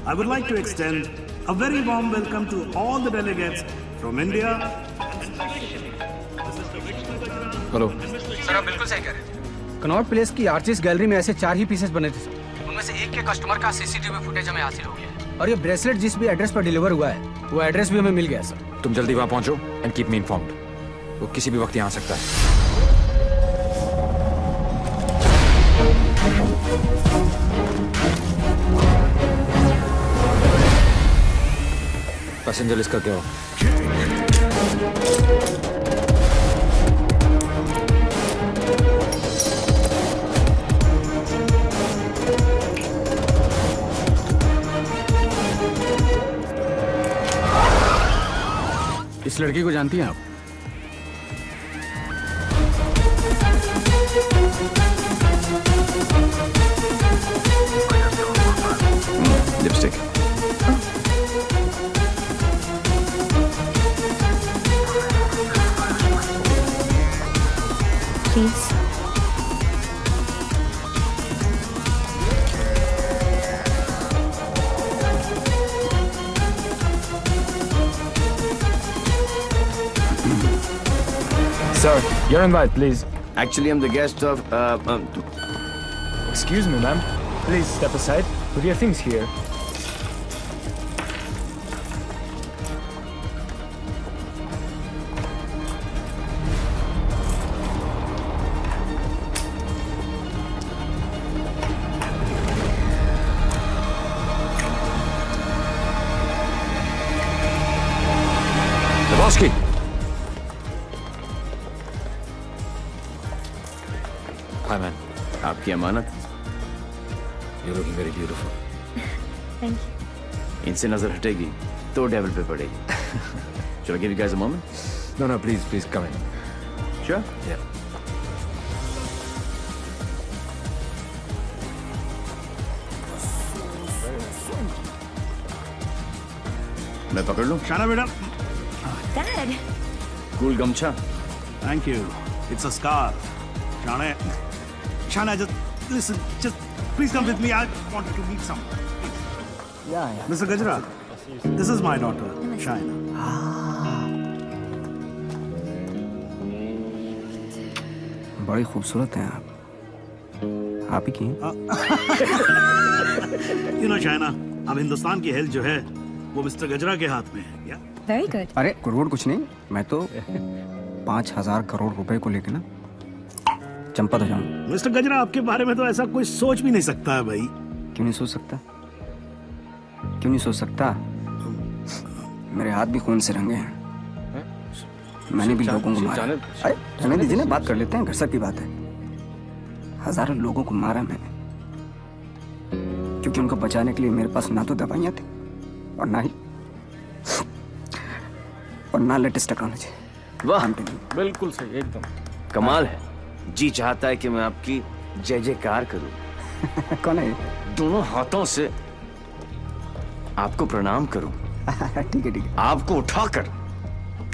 I would like to extend a very warm welcome to all the delegates from India, especially Mrs. Hello sir आप बिल्कुल सही कह रहे थे। कनॉट प्लेस की आर्टिस्ट गैलरी में ऐसे 4 ही पीसेस बने थे सर। उनमें से एक के कस्टमर का सीसीटीवी फुटेज हमें हासिल हो गया। और ये ब्रेसलेट जिस भी एड्रेस पर डिलीवर हुआ है वो एड्रेस भी हमें मिल गया सर। तुम जल्दी वहां पहुंचो एंड कीप मी इन्फॉर्म्ड। वो किसी भी वक्त यहाँ आ सकता है। पैसेंजर लिस्ट करके आओ। इस लड़की को जानती हैं आप? Lipstick. Please. Sir, your invite, please. Actually, I'm the guest of. Excuse me, ma'am. Please step aside. Put your things here. Lebowski. Hi, man. आपकी अमानत। You're looking very beautiful. Thank you. इनसे नजर हटेगी तो डेविल पे पड़ेगी। Shall I give you guys a moment? No, please come in. Sure? Yeah. मैं पकड़ लूं? शाना बेटा। डैड। कूल गमछा। Thank you. It's a scarf. Shana, just listen. Just please come with me. I wanted to meet someone. Yeah. Mr. Gajra, this is my daughter, Shaina. बड़ी खूबसूरत हैं आप ही की हैं? You know, Shaina, अब हिंदुस्तान की हेल्थ जो है वो मिस्टर गजरा के हाथ में है। Very good. अरे करोड़ कुछ नहीं, मैं तो 5,000 करोड़ रुपए को लेके ना चंपत हो जाऊंगा। मिस्टर गजरा, आपके बारे में तो ऐसा कोई सोच भी नहीं सकता है भाई। क्यों नहीं सोच सकता? क्यों नहीं सोच सकता? मेरे हाथ भी खून से रंगे हैं। मैंने भी लोगों को मारा। अरे रहने दीजिए ना, बात कर लेते हैं, घर सब की बात है। हजारों लोगों को मारा मैंने, क्योंकि उनको बचाने के लिए मेरे पास ना तो दवाइयां थी और ना लेटेस्ट टेक्नोलॉजी। वाह, बिल्कुल सही, एकदम कमाल है। जी चाहता है कि मैं आपकी जय जयकार करूं। कौन है? दोनों हाथों से आपको प्रणाम करूं। ठीक है। आपको उठाकर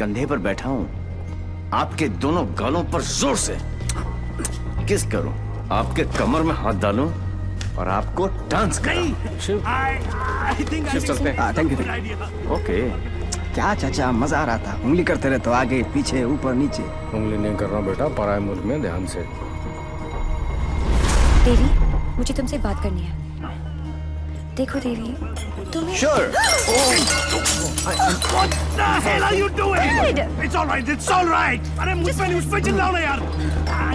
कंधे पर बैठा हूं, आपके दोनों गालों पर जोर से किस करूं, आपके कमर में हाथ डालूं और आपको डांस कराऊं। शिव, चलते हैं। Thank you. ओके। क्या चाचा, मजा आ रहा था। उंगली करते रहे तो आगे पीछे ऊपर नीचे। उंगली नहीं कर रहा बेटा, पराये मुल्क में ध्यान से। देवी, मुझे तुमसे बात करनी है। देखो देवी, तुम्हें Sure. What the hell are you doing? Dad! It's all right. It's all right. अरे मुझ पे चिल्लाओ ना यार।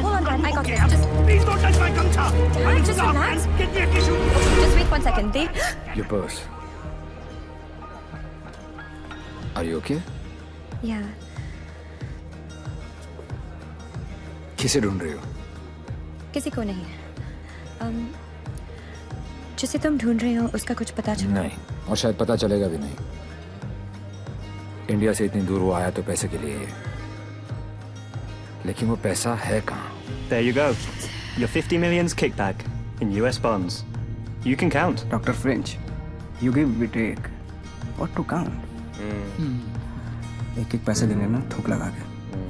Hold on, Dad. I got this. Just Please don't touch my गमछा. I will just stop relax. and get me a tissue. Just wait 1 second. Dev. Your purse. Are you okay? Yeah. किसे ढूंढ रही हो? किसी को नहीं। जिसे तुम ढूंढ रहे हो उसका कुछ पता चला? नहीं, और शायद पता चलेगा भी नहीं। इंडिया से इतनी दूर वो आया तो पैसे के लिए, लेकिन वो पैसा है कहाँ? There you go. Your 50 million's kickback in US bonds. You can count. Dr. French, you give, we take. What to count? एक पैसे देंगे ना थूक लगा के।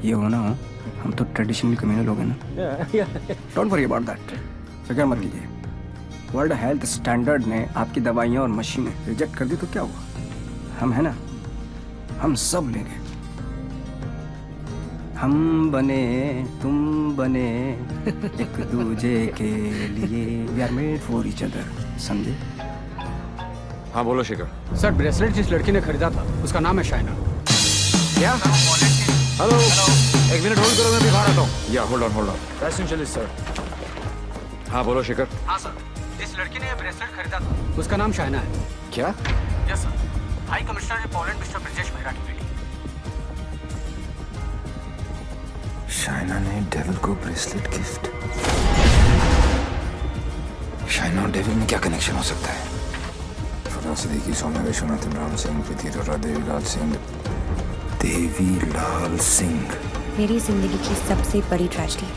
ये हो ना हो, हम तो ट्रेडिशनल कम्युनल लोग हैं ना। Don't worry about that. फिक्र मत कीजिए। वर्ल्ड हेल्थ स्टैंडर्ड ने आपकी दवाइयाँ और मशीनें रिजेक्ट कर दी तो क्या हुआ? हम है ना, हम सब लेंगे। हम बने तुम बने एक दूजे के लिए, we are made for each other, समझे? हाँ बोलो शिखर। सर ब्रेसलेट जिस लड़की ने खरीदा था उसका नाम है शाइना। क्या? हेलो, एक मिनट होल्ड करो, मैं अभी बाहर आता हूँ। या होल्ड ऑन पैसेंजर सर। हाँ बोलो शिखर। हाँ सर, जिस लड़की ने ये ब्रेसलेट खरीदा था उसका नाम शाइना है। क्या? Yes sir, high commissioner in Poland mister Brijesh Mehra की बेटी। शाइना ने डेविल को ब्रेसलेट गिफ्ट। शाइना और डेविल में क्या कनेक्शन हो सकता है? फराज सिद्दीकी, सौम्या विश्वनाथन, राम सिंह, प्रीति अरोड़ा, देवीलाल सिंह। देवीलाल सिंह मेरी जिंदगी की सबसे बड़ी ट्रेजेडी,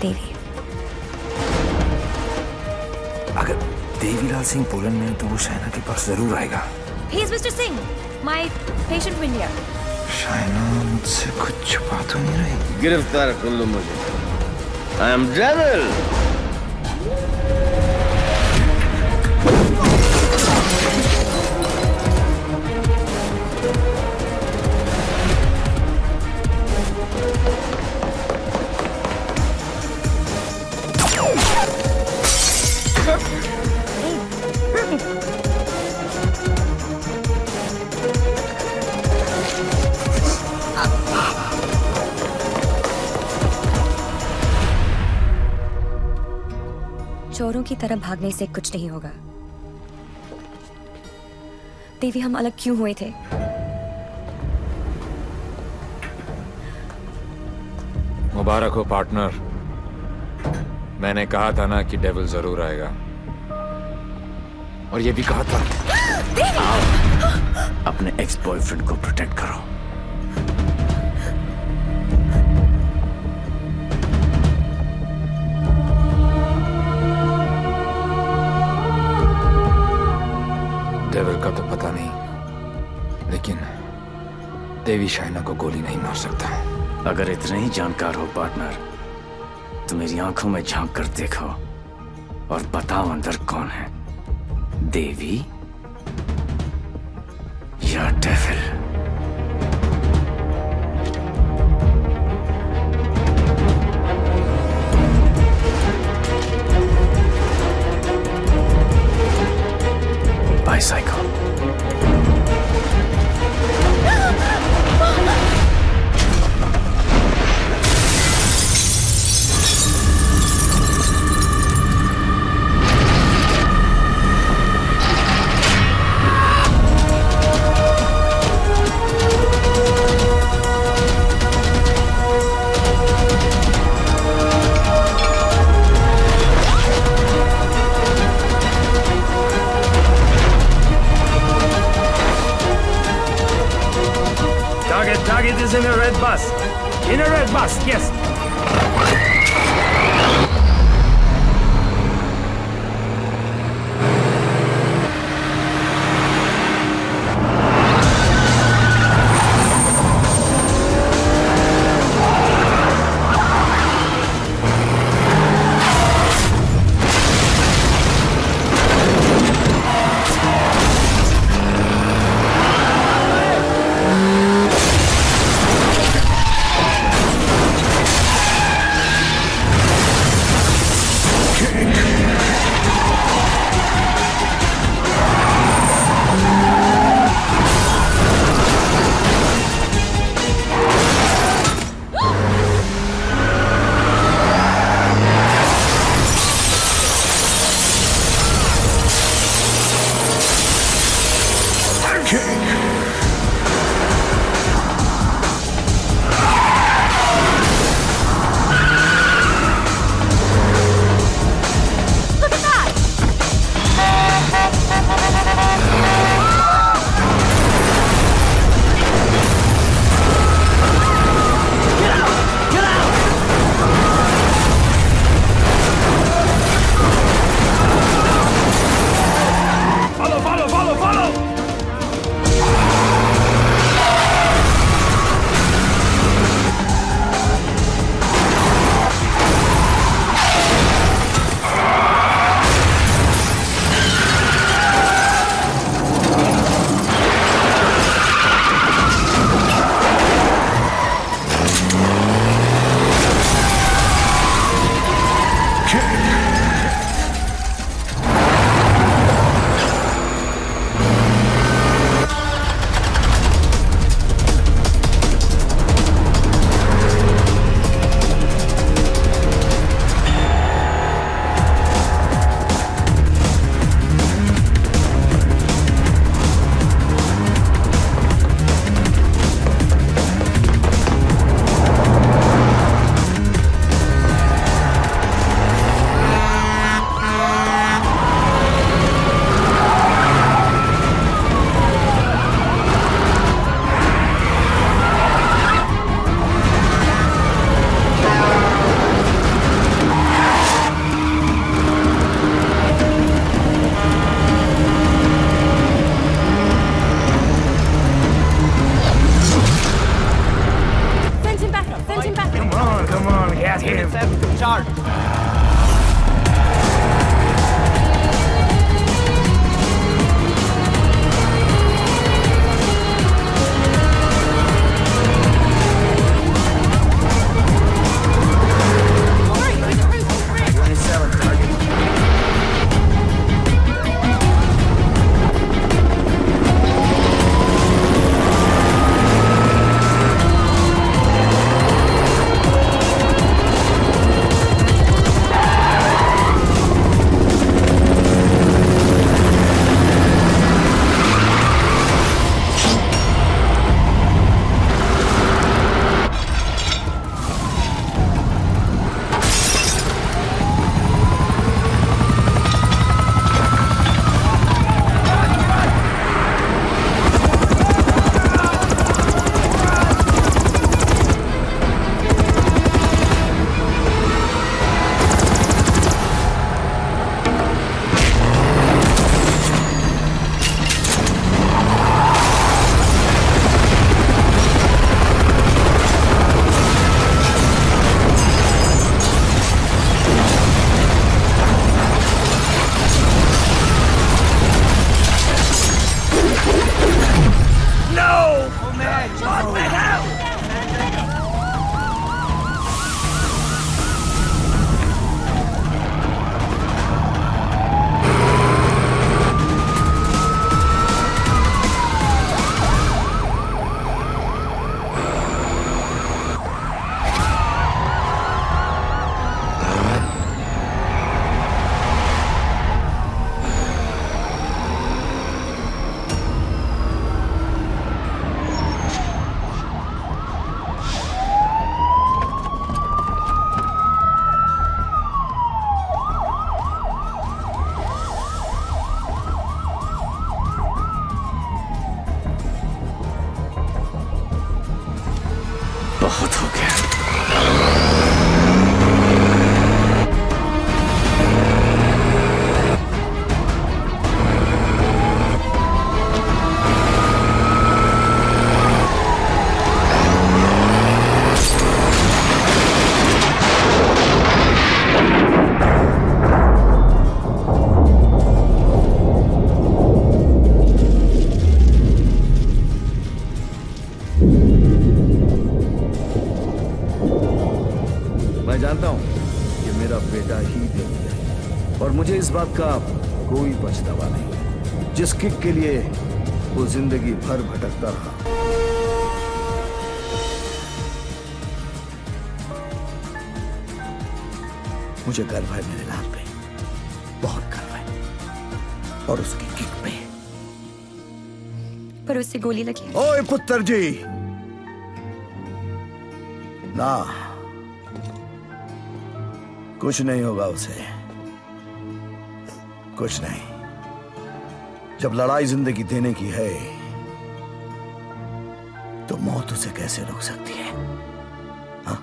देवी। अगर देवीलाल सिंह पोलैंड में है तो वो शाइना के पास जरूर आएगा। He is Mr. Singh, my patient from India. Shaina मुझसे कुछ छुपा तो नहीं रही? गिरफ्तार कर लो मुझे। I am devil. चोरों की तरह भागने से कुछ नहीं होगा। देवी, हम अलग क्यों हुए थे? मुबारक हो पार्टनर। मैंने कहा था ना कि डेविल जरूर आएगा, और ये भी कहा था। अपने एक्स बॉयफ्रेंड को प्रोटेक्ट करो। डेविल का तो पता नहीं, लेकिन देवी शाइना को गोली नहीं मार सकता। अगर इतने ही जानकार हो पार्टनर, तो मेरी आंखों में झांक कर देखो और बताओ अंदर कौन है, देवी या devil? Bicycle. Target is in a red bus. In a red bus, yes. बहुत हो गया। मैं जानता हूं कि मेरा बेटा ही देवी है और मुझे इस बात का कोई पछतावा नहीं। जिस किक के लिए वो जिंदगी भर भटकता रहा, मुझे गर्व है मेरे लाल पे, बहुत गर्व है। और उसकी किक पे। पर उससे गोली लगी। ओए पुत्र जी, ना कुछ नहीं होगा उसे, कुछ नहीं। जब लड़ाई जिंदगी देने की है तो मौत उसे कैसे रोक सकती है? हाँ?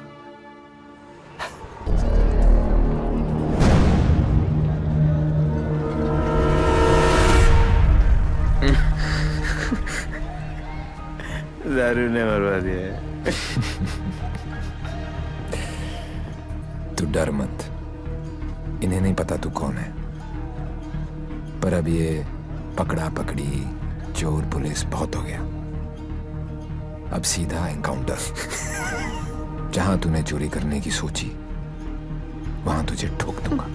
दारू ने मरवा दिया। तू डर मत, इन्हें नहीं पता तू कौन है। पर अब ये पकड़ा पकड़ी चोर पुलिस बहुत हो गया। अब सीधा एनकाउंटर। जहां तूने चोरी करने की सोची वहां तुझे ठोक दूंगा।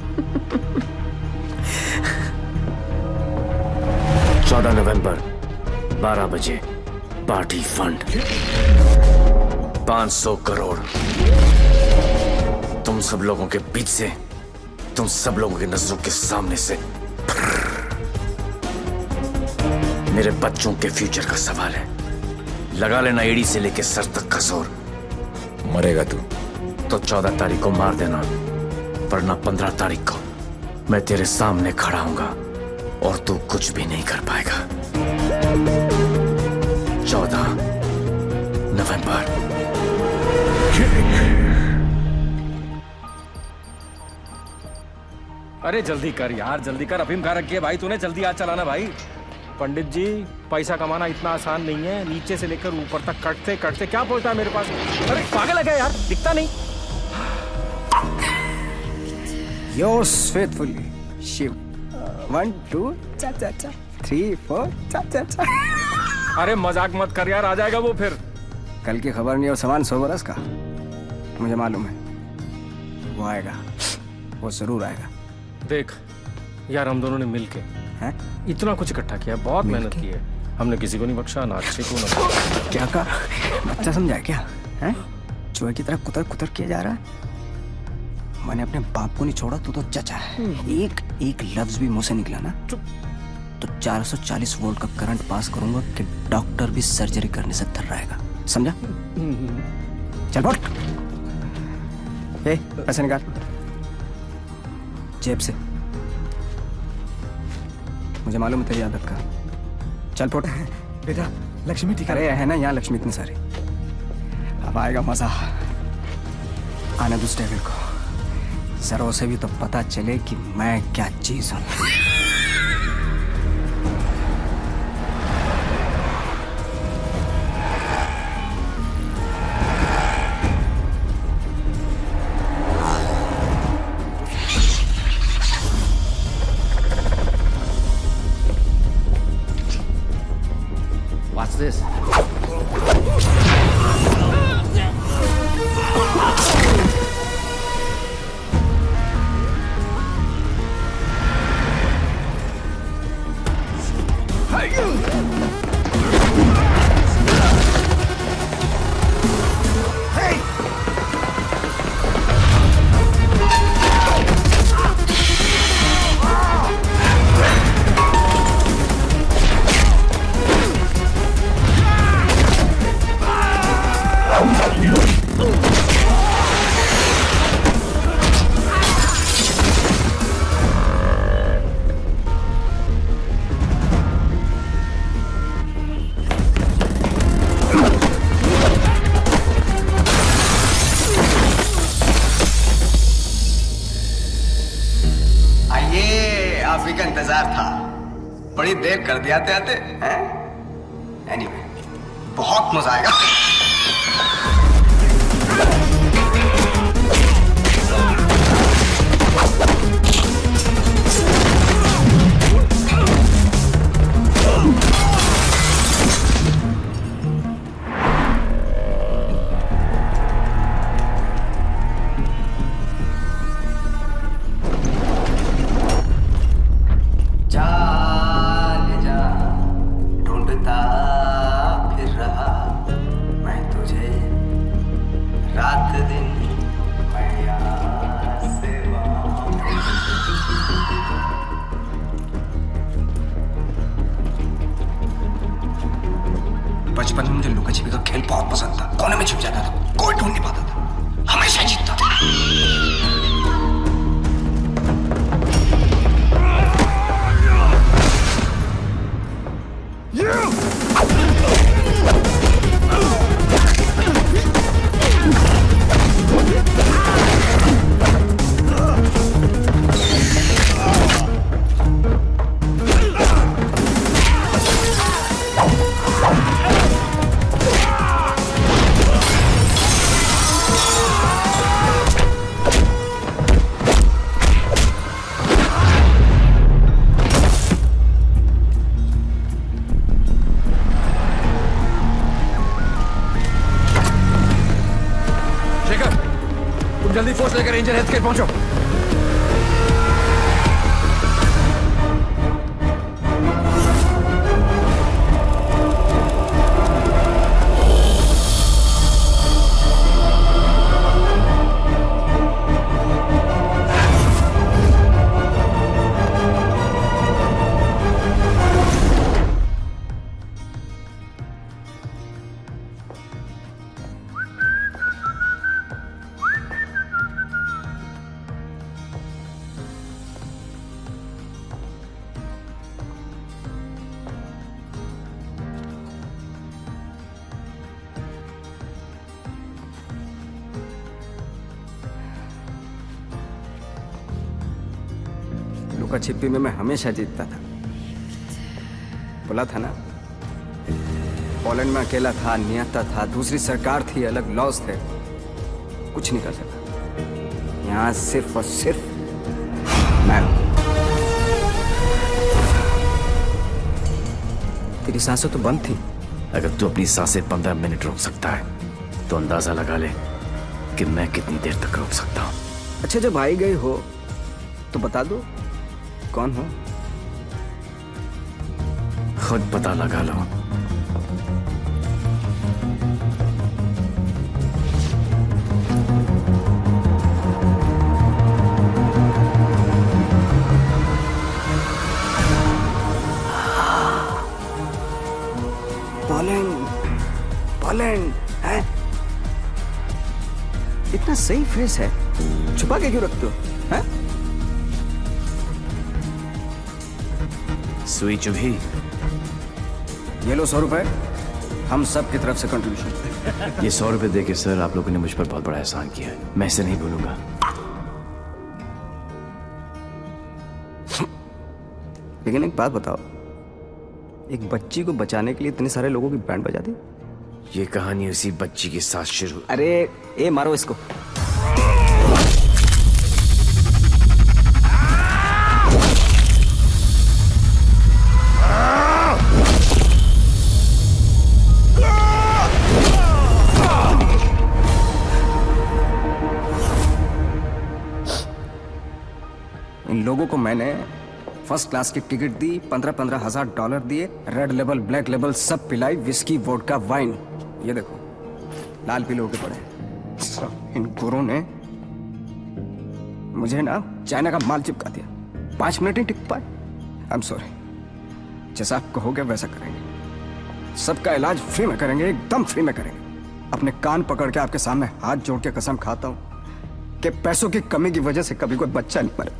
14 नवंबर 12 बजे पार्टी फंड 500 करोड़ तुम सब लोगों के बीच से, तुम सब लोगों की नजरों के सामने से। मेरे बच्चों के फ्यूचर का सवाल है। लगा लेना एड़ी से लेके सर तक का जोर। मरेगा तू तो 14 तारीख को मार देना, वरना 15 तारीख को मैं तेरे सामने खड़ा हूंगा और तू कुछ भी नहीं कर पाएगा। 14 नवंबर। अरे जल्दी कर यार, जल्दी कर। अफीम खा रखी है भाई तूने, जल्दी आज चलाना भाई। पंडित जी, पैसा कमाना इतना आसान नहीं है। नीचे से लेकर ऊपर तक कटते कटते क्या पहुंचता है मेरे पास। अरे पागल है क्या यार, दिखता नहीं। Yours faithfully Shiv. 1 2 चा चा चा 3 4 चा चा चा। अरे मजाक मत कर यार, आ जाएगा वो फिर। कल की खबर नहीं और सामान 100 बरस का। मुझे मालूम है वो आएगा, वो जरूर आएगा। देख यार, हम दोनों ने मिलके इतना कुछ इकट्ठा किया, बहुत मेहनत की है हमने। किसी को नहीं बख्शा, ना अच्छे को ना। क्या कहा? बच्चा समझा क्या है? चूहे की तरह कुतर कुतर किया जा रहा है। मैंने अपने बाप को नहीं छोड़ा, तू तो चचा है। एक लफ्ज भी मुंह से निकला ना तो 440 वोल्ट का करंट पास करूंगा कि डॉक्टर भी सर्जरी करने से थर रहेगा। समझा? चल बोल। पैसे निकाल जेब से। मुझे मालूम है तेरी आदत का। चल फोट। बेटा लक्ष्मी ठीक है? है ना यहाँ लक्ष्मी इतनी सारी। अब आएगा मजा। आने दूस टेबल को, जरा उसे भी तो पता चले कि मैं क्या चीज हूँ। What's this? इंतजार था, बड़ी देर कर दिया आते हैं। एनीवे, बहुत मजा आएगा। बचपन में मुझे लुका छिपी का खेल बहुत पसंद था। कोने में छुप जाता था, कोई ढूंढ नहीं पाता था, हमेशा जीतता था। जल्दी फोर्स लेकर रेंजर हेल्थ केयर पहुंचो। लुका छिपी में मैं हमेशा जीतता था। बोला था ना, पोलैंड में अकेला था, नियता था, दूसरी सरकार थी, अलग लॉज थे, कुछ नहीं कर सका। यहाँ सिर्फ और सिर्फ मैं। तेरी सांसें तो बंद थी। अगर तू अपनी सांसें 15 मिनट रोक सकता है तो अंदाजा लगा ले कि मैं कितनी देर तक रोक सकता हूँ। अच्छा, जब आई गई हो तो बता दो कौन हो। खुद पता लगा लो। पोलैंड है? इतना सही फेस है, छुपा के क्यों रखते हो? हैं? सुई चुभी। ये लो 100 रुपए, हम सब की तरफ से कंट्रीब्यूशन। ये 100 रुपए देके सर आप लोगों ने मुझ पर बहुत बड़ा एहसान किया है, मैं इसे नहीं भूलूंगा। लेकिन एक बात बताओ, एक बच्ची को बचाने के लिए इतने सारे लोगों की बैंड बजा दी? ये कहानी उसी बच्ची के साथ शुरू। अरे ए मारो इसको। इन लोगों को मैंने फर्स्ट क्लास की टिकट दी, 15-15 हजार डॉलर दिए, रेड लेबल ब्लैक लेबल सब पिलाई, विस्की वोडका वाइन। ये देखो लाल पीले होके पड़े। इन गोरों ने मुझे ना चाइना का माल चिपका दिया, 5 मिनट ही टिक पाए। आई एम सॉरी, जैसा आप कहोगे वैसा करेंगे। सबका इलाज फ्री में करेंगे, एकदम फ्री में करेंगे। अपने कान पकड़ के आपके सामने हाथ जोड़ के कसम खाता हूं कि पैसों की कमी की वजह से कभी कोई बच्चा नहीं मरे।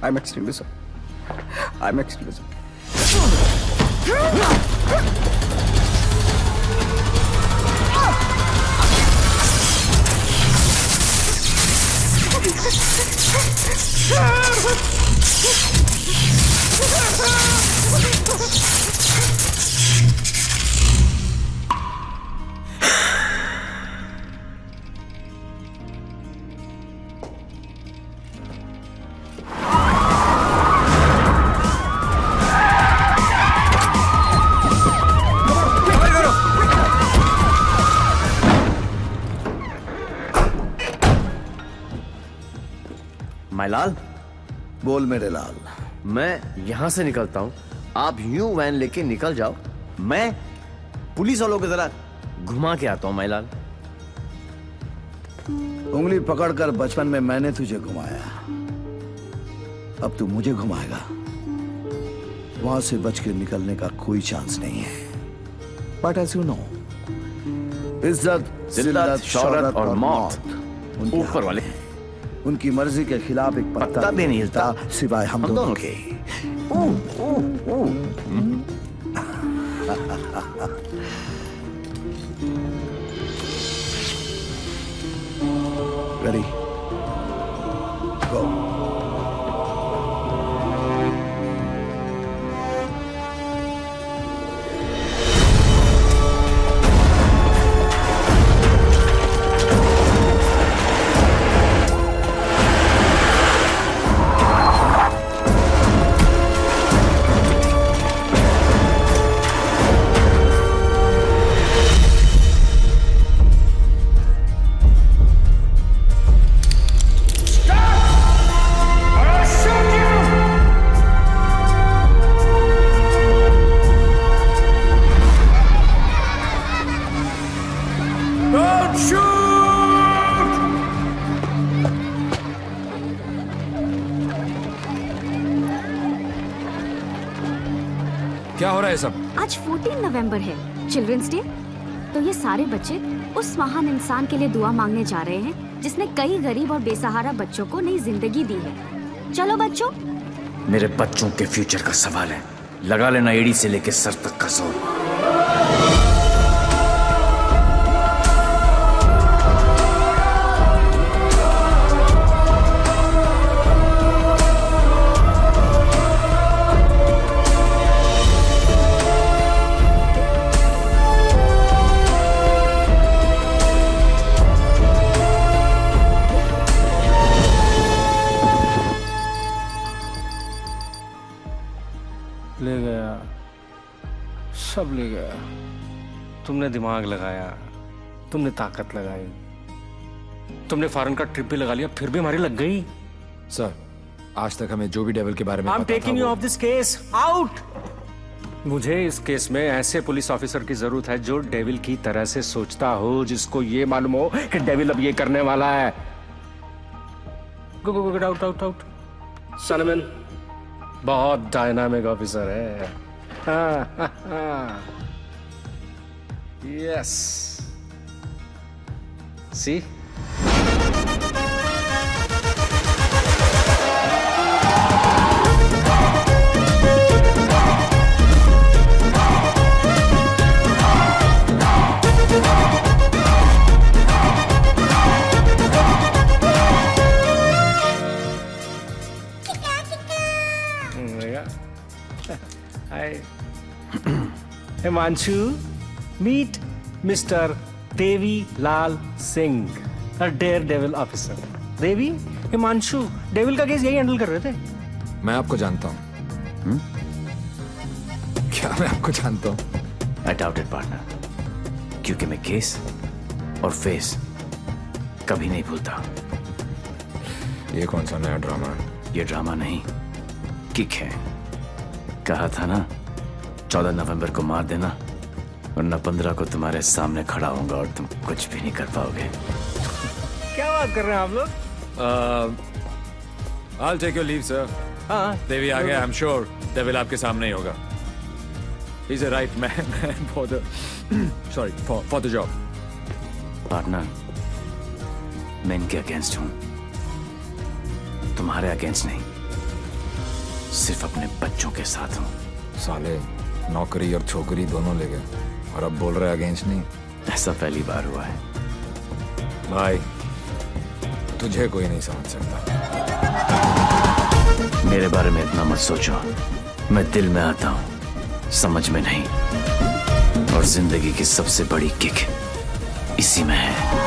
I am extremely sorry. I'm exclusive. लाल, बोल मेरे लाल। मैं यहां से निकलता हूं, आप यूं वैन लेके निकल जाओ, मैं पुलिस वालों की तरह घुमा के आता हूं माईलाल। उंगली पकड़कर बचपन में मैंने तुझे घुमाया, अब तू मुझे घुमाएगा। वहां से बच के निकलने का कोई चांस नहीं है। बट एज यू नो, इज्जत, जिल्लत, शौहरत और मौत ऊपर वाले, उनकी मर्जी के खिलाफ एक पत्ता भी नहीं हिलता सिवाय हम दोनों के। रेडी, गो। क्या हो रहा है सब? आज 14 नवंबर है, चिल्ड्रंस डे। तो ये सारे बच्चे उस महान इंसान के लिए दुआ मांगने जा रहे हैं जिसने कई गरीब और बेसहारा बच्चों को नई जिंदगी दी है। चलो बच्चों। मेरे बच्चों के फ्यूचर का सवाल है, लगा लेना एड़ी से लेके सर तक का जोर। ले गया, सब ले गया। तुमने दिमाग लगाया, तुमने ताकत लगाई, तुमने फॉरेन का ट्रिप भी लगा लिया, फिर भी हमारी लग गई। सर, आज तक हमें जो भी डेविल के बारे में I'm taking you off this case, out! मुझे इस केस में ऐसे पुलिस ऑफिसर की जरूरत है जो डेविल की तरह से सोचता हो, जिसको ये मालूम हो कि डेविल अब ये करने वाला है। Go go go, out out out. सनमैन बहुत डायनामिक ऑफिसर है। Yes, see Himanshu, meet Mr. Devi Lal Singh, a daredevil officer. Devi, Himanshu, devil का केस यही हैंडल कर रहे थे। मैं आपको जानता हूँ। क्या मैं आपको जानता हूँ? I doubt it, partner. क्योंकि मैं केस और फेस कभी नहीं भूलता। ये कौन सा नया ड्रामा है? ये ड्रामा नहीं, किक है। कहा था ना, 14 नवंबर को मार देना, वरना 15 को तुम्हारे सामने खड़ा होऊंगा और तुम कुछ भी नहीं कर पाओगे। क्या बात कर रहे हैं आप लोग? I'll take your leave, sir. हाँ, देवी आ गया, I'm sure डेविल आपके सामने ही होगा। He's a right man for the for the job. Partner, मैं इनके अगेंस्ट हूँ, तुम्हारे अगेंस्ट नहीं, सिर्फ अपने बच्चों के साथ हूँ। साले नौकरी और छोकरी दोनों ले गए और अब बोल रहे अगेंस्ट नहीं। ऐसा पहली बार हुआ है भाई, तुझे कोई नहीं समझ सकता। मेरे बारे में इतना मत सोचो, मैं दिल में आता हूं, समझ में नहीं। और जिंदगी की सबसे बड़ी किक इसी में है।